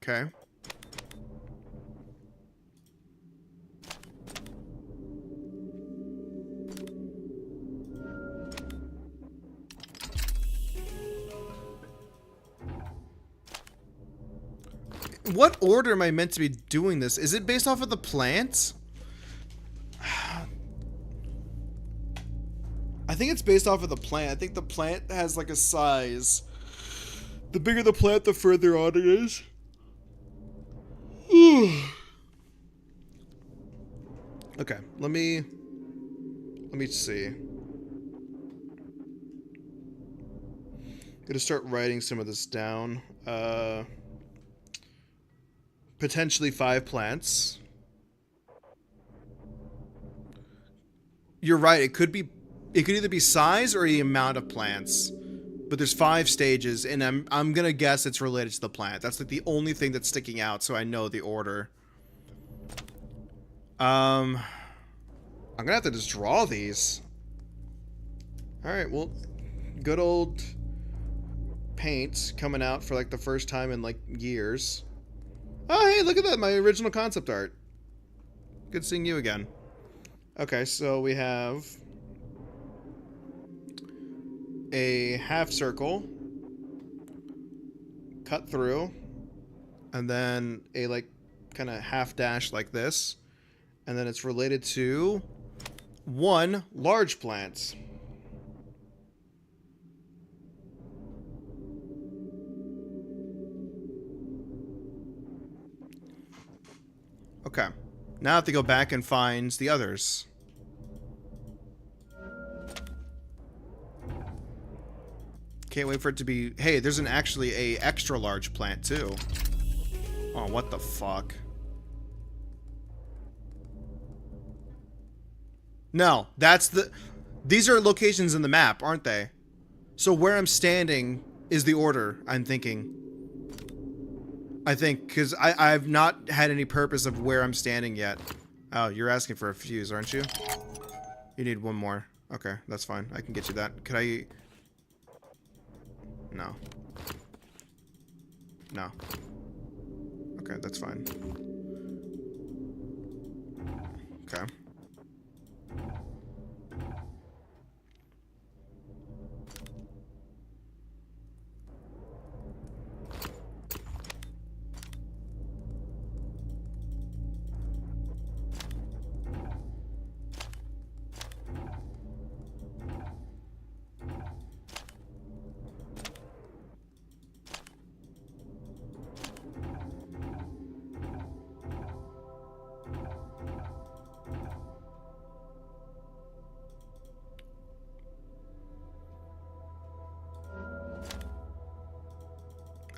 Okay. What order am I meant to be doing this? Is it based off of the plants? I think it's based off of the plant. I think the plant has like a size. The bigger the plant, the further on it is. Okay, let me see. Gonna start writing some of this down. Potentially 5 plants. You're right. It could either be size or the amount of plants. But there's 5 stages, and I'm gonna guess it's related to the plant. That's like the only thing that's sticking out, so I know the order. I'm gonna have to just draw these. All right. Well, good old paint coming out for like the first time in like years. Oh, hey, look at that. My original concept art. Good seeing you again. Okay, so we have a half circle cut through, and then a like kind of half dash like this, and then it's related to 1 large plant. Okay. Now I have to go back and find the others. Can't wait for it to be... Hey, there's actually a extra large plant, too. Oh, what the fuck? No, that's the... These are locations in the map, aren't they? So where I'm standing is the order, I'm thinking. I think, because I've not had any purpose of where I'm standing yet. Oh, you're asking for a fuse, aren't you? You need 1 more. Okay, that's fine. I can get you that. Could I... No. No. Okay, that's fine. Okay.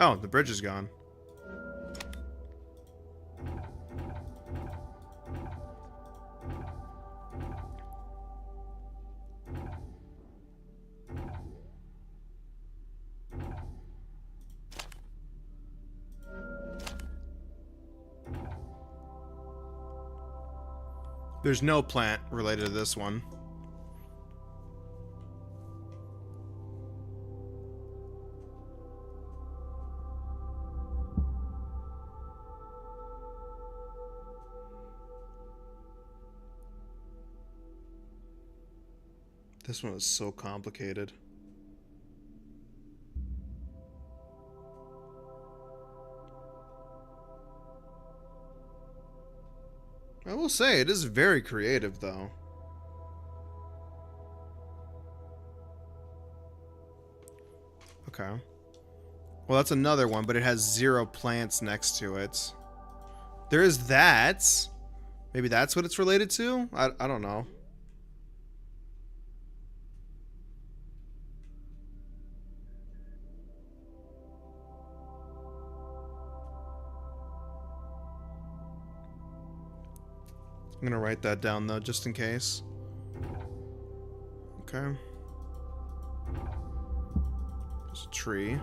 Oh, the bridge is gone. There's no plant related to this one. This one is so complicated. I will say, it is very creative, though. Okay. Well, that's another one, but it has 0 plants next to it. There is that. Maybe that's what it's related to? I don't know. I'm gonna write that down, though, just in case. Okay. There's a tree.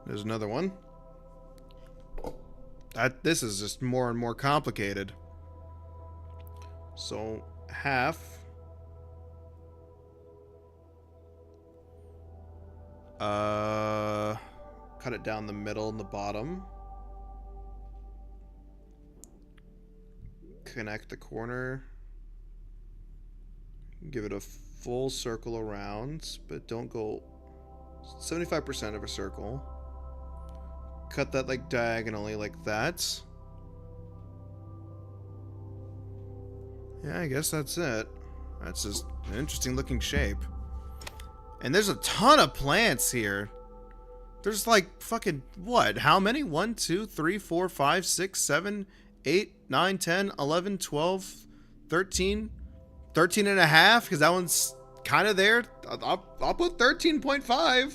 There's another one. This is just more and more complicated. So, half. Cut it down the middle and the bottom. Connect the corner. Give it a full circle around, but don't go 75% of a circle. Cut that like diagonally like that. Yeah, I guess that's it. That's just an interesting looking shape. And there's a ton of plants here. There's like fucking what? How many? 1, 2, 3, 4, 5, 6, 7, 8, 9, 10, 11, 12, 13, 13 and a half, because that one's kind of there. I'll put 13.5.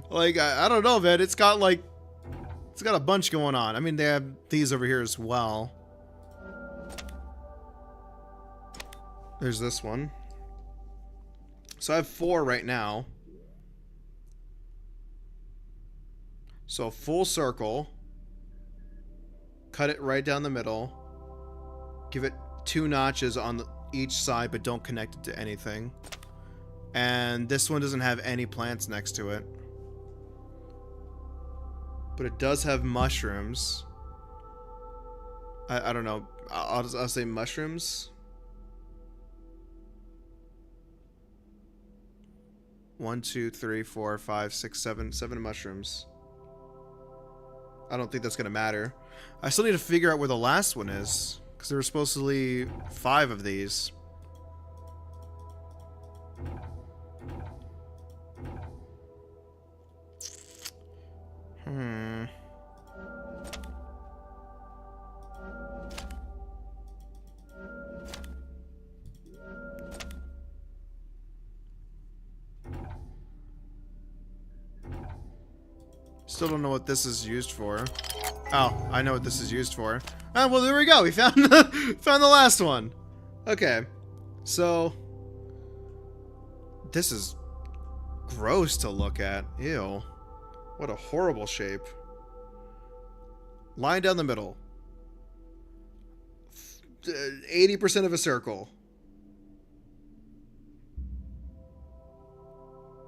Like, I don't know, man. It's got a bunch going on. I mean, they have these over here as well. There's this one. So I have 4 right now. So full circle. Cut it right down the middle. Give it 2 notches on each side, but don't connect it to anything. And this one doesn't have any plants next to it. But it does have mushrooms. I don't know. I'll say mushrooms. 1, 2, 3, 4, 5, 6, 7 mushrooms. I don't think that's gonna matter. I still need to figure out where the last one is, because there were supposedly 5 of these. Still don't know what this is used for. Oh, I know what this is used for. Ah, well, there we go. We found found the last one. Okay, so this is gross to look at. Ew, what a horrible shape. Line down the middle. 80% of a circle.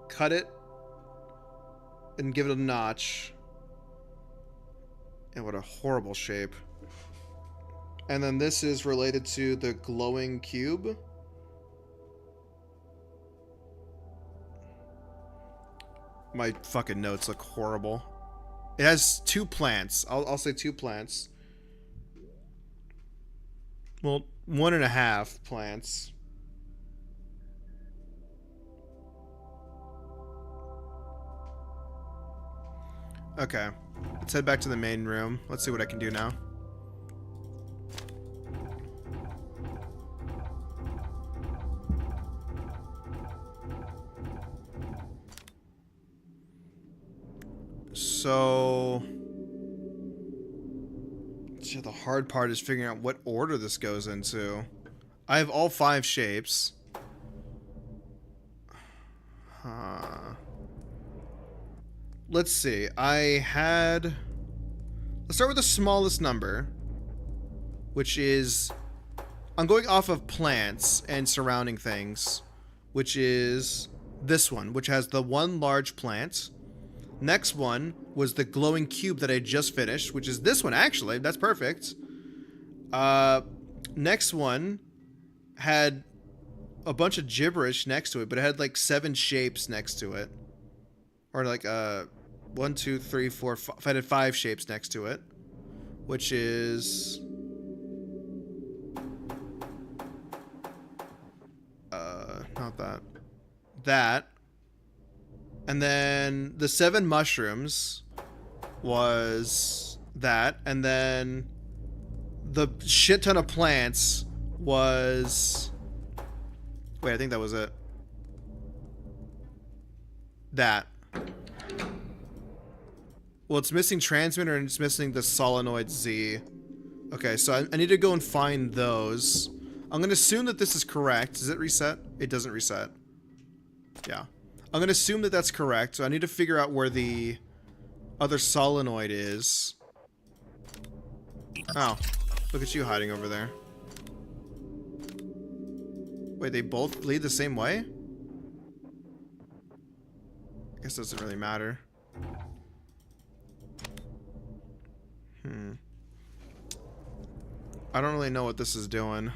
Cut it and give it a notch. And what a horrible shape. And then this is related to the glowing cube. My fucking notes look horrible. It has 2 plants. I'll say 2 plants. Well, 1.5 plants. Okay. Let's head back to the main room. Let's see what I can do now. So yeah, the hard part is figuring out what order this goes into. I have all 5 shapes. Let's see. Let's start with the smallest number, which is, I'm going off of plants and surrounding things, which is this one, which has the 1 large plant. Next one was the glowing cube that I just finished, which is this one, actually. That's perfect. Next one had a bunch of gibberish next to it, but it had like 7 shapes next to it. Or like, 1, 2, 3, 4, 5. I had 5 shapes next to it, which is not that. That. And then the 7 mushrooms was that, and then the shit ton of plants was, wait, I think that was it. That. Well, it's missing transmitter and it's missing the solenoid Z. Okay, so I need to go and find those. I'm going to assume that this is correct. Does it reset? It doesn't reset. Yeah. I'm going to assume that that's correct. So I need to figure out where the other solenoid is. Oh, look at you hiding over there. Wait, they both lead the same way? I guess it doesn't really matter. I don't really know what this is doing.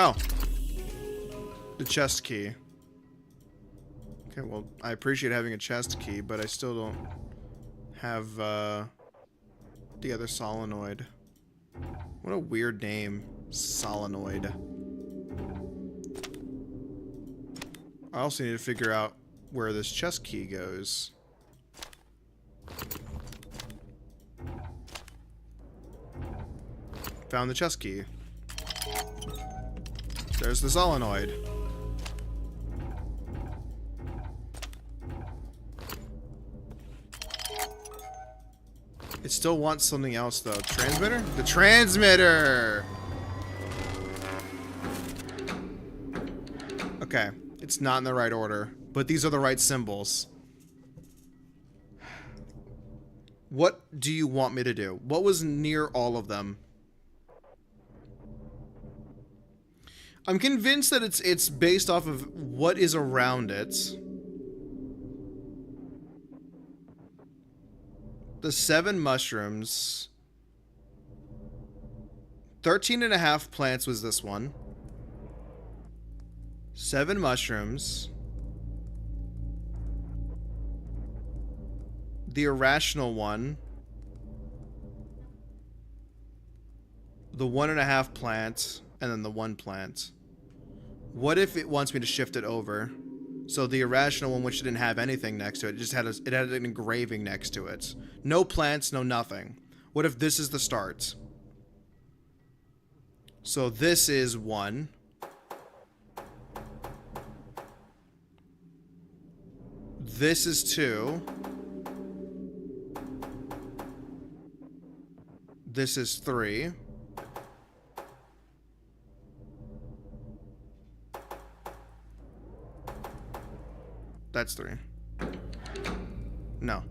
Oh. The chest key. Okay, well, I appreciate having a chest key, but I still don't have, the other solenoid. What a weird name. Solenoid. I also need to figure out where this chest key goes. Found the chest key. There's the solenoid. It still wants something else, though. Transmitter? The transmitter! Okay. It's not in the right order, but these are the right symbols. What do you want me to do? What was near all of them? I'm convinced that it's based off of what is around it. The 7 mushrooms. 13.5 plants was this one. 7 mushrooms. The irrational one. The 1.5 plant. And then the 1 plant. What if it wants me to shift it over? So the irrational one, which didn't have anything next to it, just had it had an engraving next to it. No plants, no nothing. What if this is the start? So this is 1. This is 2. This is 3. That's 3. No.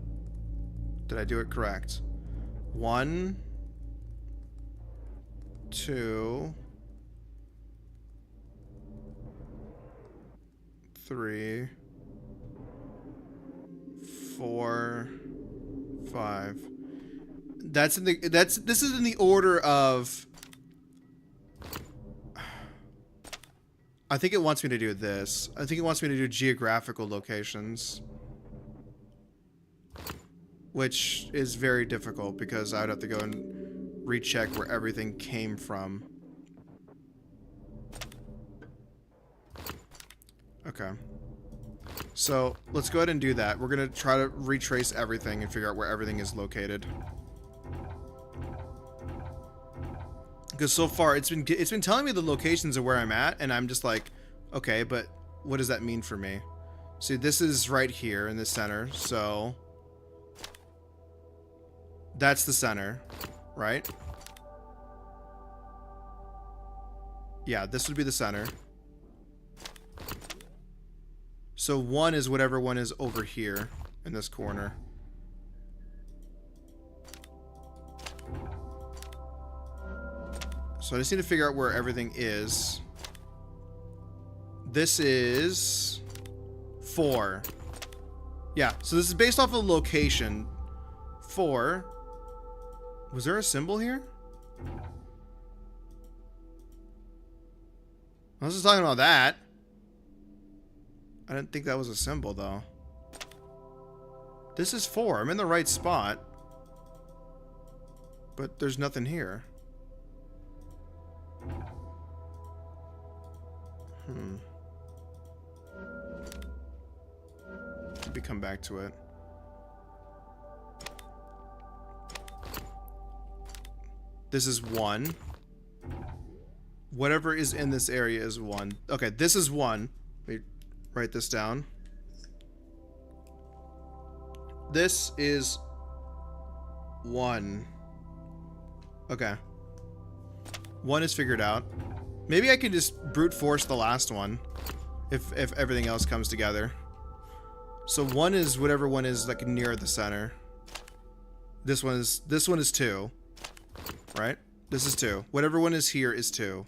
Did I do it correct? 1, 2, 3, 4, 5. This is in the order of, I think it wants me to do this. I think it wants me to do geographical locations. Which is very difficult because I would have to go and recheck where everything came from. Okay. So, let's go ahead and do that. We're going to try to retrace everything and figure out where everything is located. Because so far it's been telling me the locations of where I'm at, and I'm just like, okay, but what does that mean for me? See, this is right here in the center, so that's the center, right? Yeah, this would be the center. So 1 is whatever one is over here in this corner. So I just need to figure out where everything is. This is 4. Yeah, so this is based off of location. 4. Was there a symbol here? I was just talking about that. I didn't think that was a symbol, though. This is 4. I'm in the right spot. But there's nothing here. Maybe come back to it. This is 1. Whatever is in this area is 1. Okay, this is 1. Let me write this down. This is 1. Okay. 1 is figured out. Maybe I can just brute force the last one. If everything else comes together. So 1 is whatever one is like near the center. This one is 2. Right? This is 2. Whatever one is here is 2.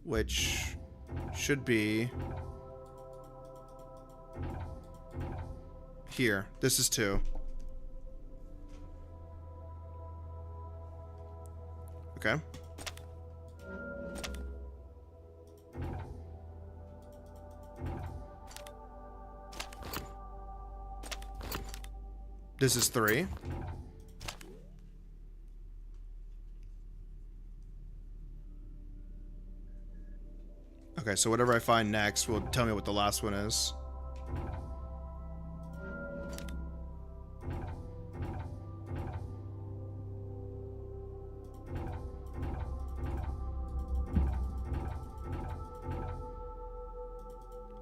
Which should be here. This is 2. Okay. This is 3. Okay, so whatever I find next will tell me what the last one is.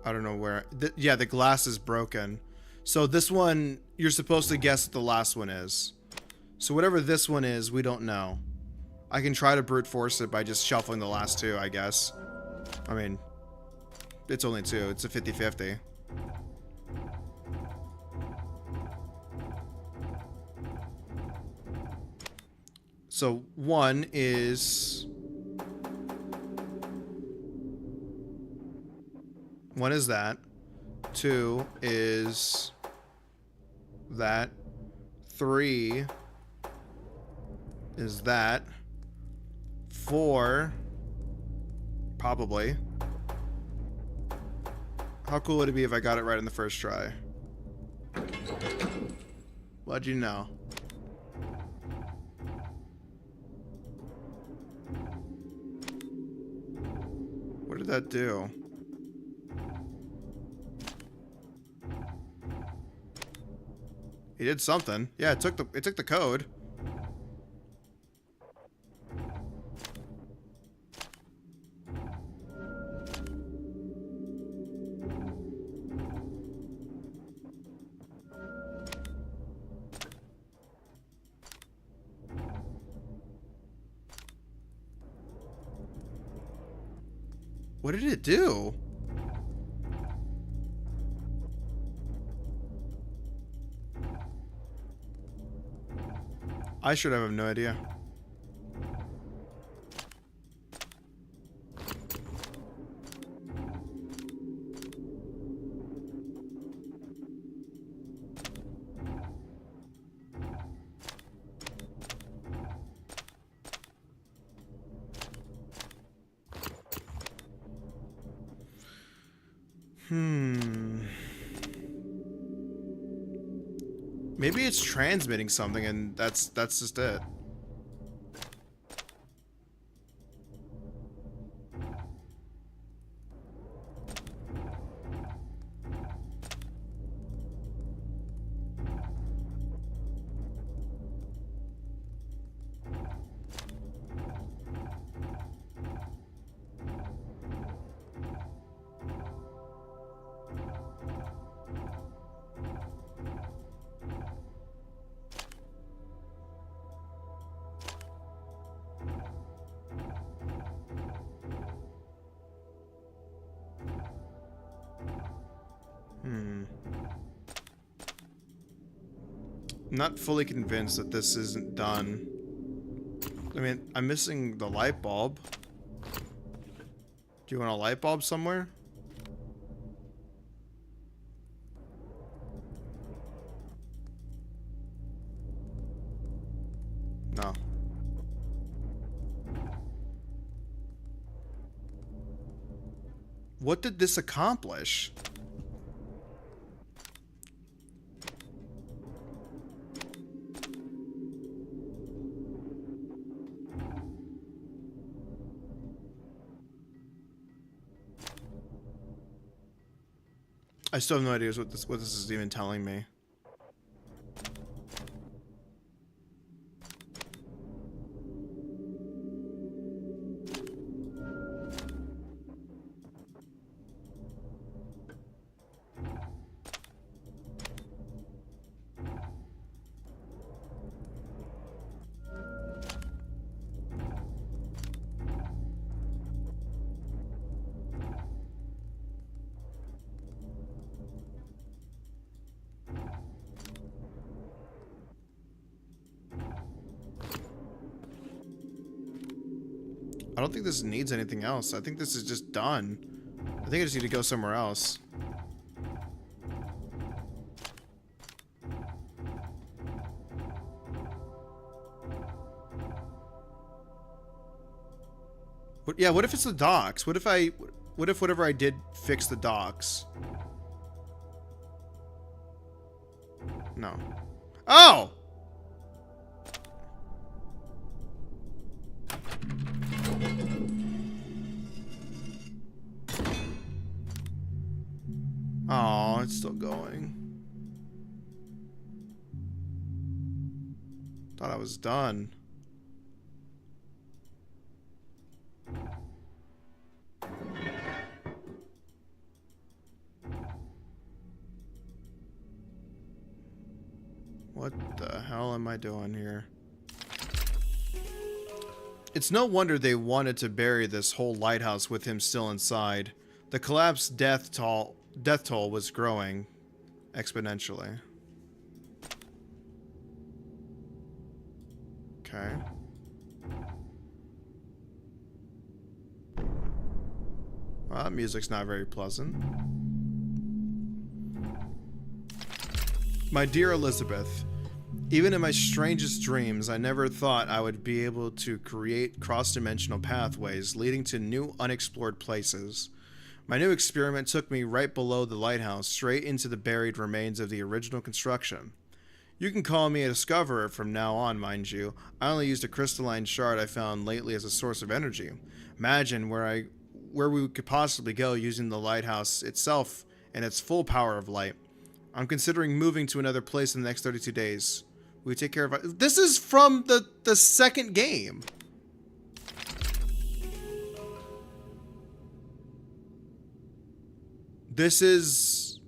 I don't know where. Yeah, the glass is broken. So this one, you're supposed to guess what the last one is. So whatever this one is, we don't know. I can try to brute force it by just shuffling the last 2, I guess. I mean, it's only 2. It's a 50-50. So 1 is... 1 is that. 2 is that. 3 is that. 4 probably. How cool would it be if I got it right in the first try? What'd you know? What did that do? He did something. Yeah, it took the code. What did it do? I should have no idea. Maybe it's transmitting something and that's just it. I'm not fully convinced that this isn't done. I mean, I'm missing the light bulb. Do you want a light bulb somewhere? No. What did this accomplish? I still have no idea what this is even telling me. I don't think this needs anything else. I think this is just done. I think I just need to go somewhere else. Yeah, what if it's the docks? What if whatever I did fix the docks? No. Oh! Oh, it's still going. Thought I was done. What the hell am I doing here? It's no wonder they wanted to bury this whole lighthouse with him still inside. The collapsed death toll was growing exponentially. Okay. Well, that music's not very pleasant. My dear Elizabeth, even in my strangest dreams, I never thought I would be able to create cross-dimensional pathways leading to new unexplored places. My new experiment took me right below the lighthouse, straight into the buried remains of the original construction. You can call me a discoverer from now on, mind you. I only used a crystalline shard I found lately as a source of energy. Imagine where we could possibly go using the lighthouse itself and its full power of light. I'm considering moving to another place in the next 32 days. We take care of... This is from the second game. This is...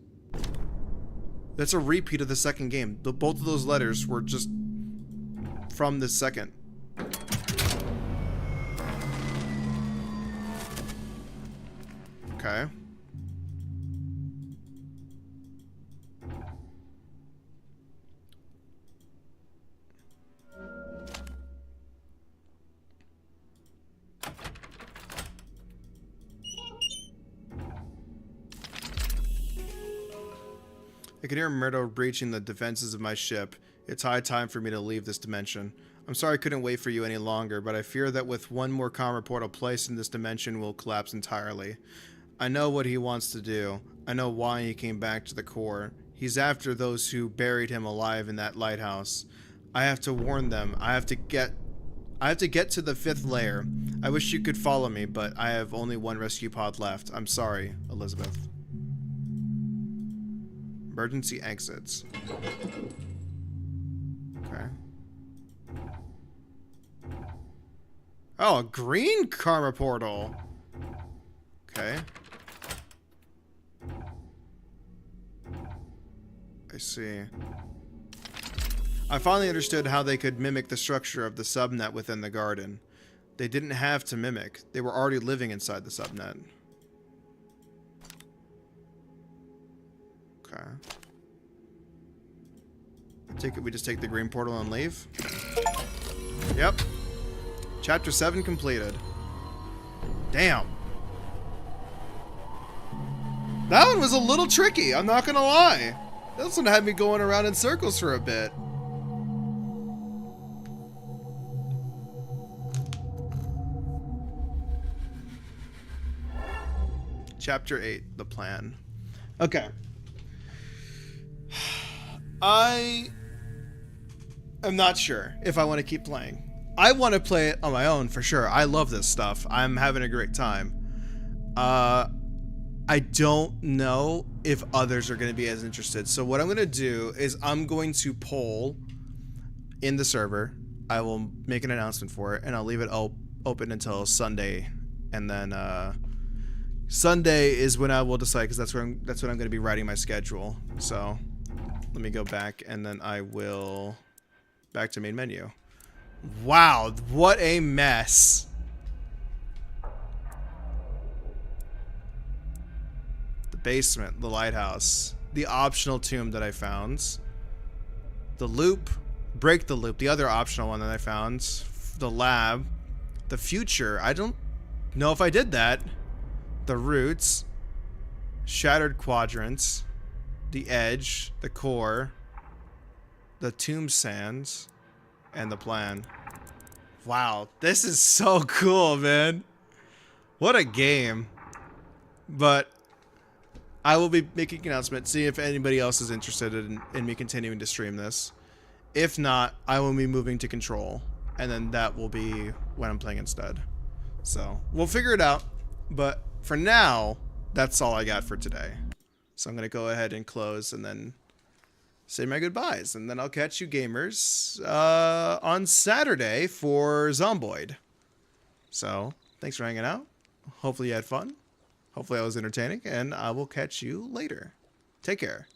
That's a repeat of the second game. Both of those letters were just from the second. Okay. I can hear Murdo breaching the defenses of my ship. It's high time for me to leave this dimension. I'm sorry I couldn't wait for you any longer, but I fear that with one more karma portal placed in this dimension, we'll collapse entirely. I know what he wants to do. I know why he came back to the core. He's after those who buried him alive in that lighthouse. I have to warn them. I have to get to the 5th layer. I wish you could follow me, but I have only one rescue pod left. I'm sorry, Elizabeth. Emergency exits. Okay. Oh, a green karma portal. Okay. I see. I finally understood how they could mimic the structure of the subnet within the garden. They didn't have to mimic. They were already living inside the subnet. Okay. I take it we just take the green portal and leave? Yep. Chapter 7 completed. Damn. That one was a little tricky, I'm not gonna lie. This one had me going around in circles for a bit. Chapter 8, the plan. Okay. I am not sure if I want to keep playing. I want to play it on my own for sure. I love this stuff. I'm having a great time. I don't know if others are going to be as interested. So what I'm going to do is I'm going to poll in the server. I will make an announcement for it, and I'll leave it open until Sunday. And then Sunday is when I will decide, because that's when I'm going to be writing my schedule. So let me go back, and then I will back to main menu. Wow, what a mess. The basement, the lighthouse, the optional tomb that I found, the loop, break the loop, the other optional one that I found, the lab, the future, I don't know if I did that, the roots, shattered quadrants, the edge, the core, the tomb sands, and the plan. Wow, this is so cool, man. What a game. But I will be making an announcement, see if anybody else is interested in me continuing to stream this. If not, I will be moving to Control, and then that will be when I'm playing instead. So we'll figure it out. But for now, that's all I got for today. So I'm going to go ahead and close and then say my goodbyes. And then I'll catch you gamers on Saturday for Zomboid. So thanks for hanging out. Hopefully you had fun. Hopefully I was entertaining. And I will catch you later. Take care.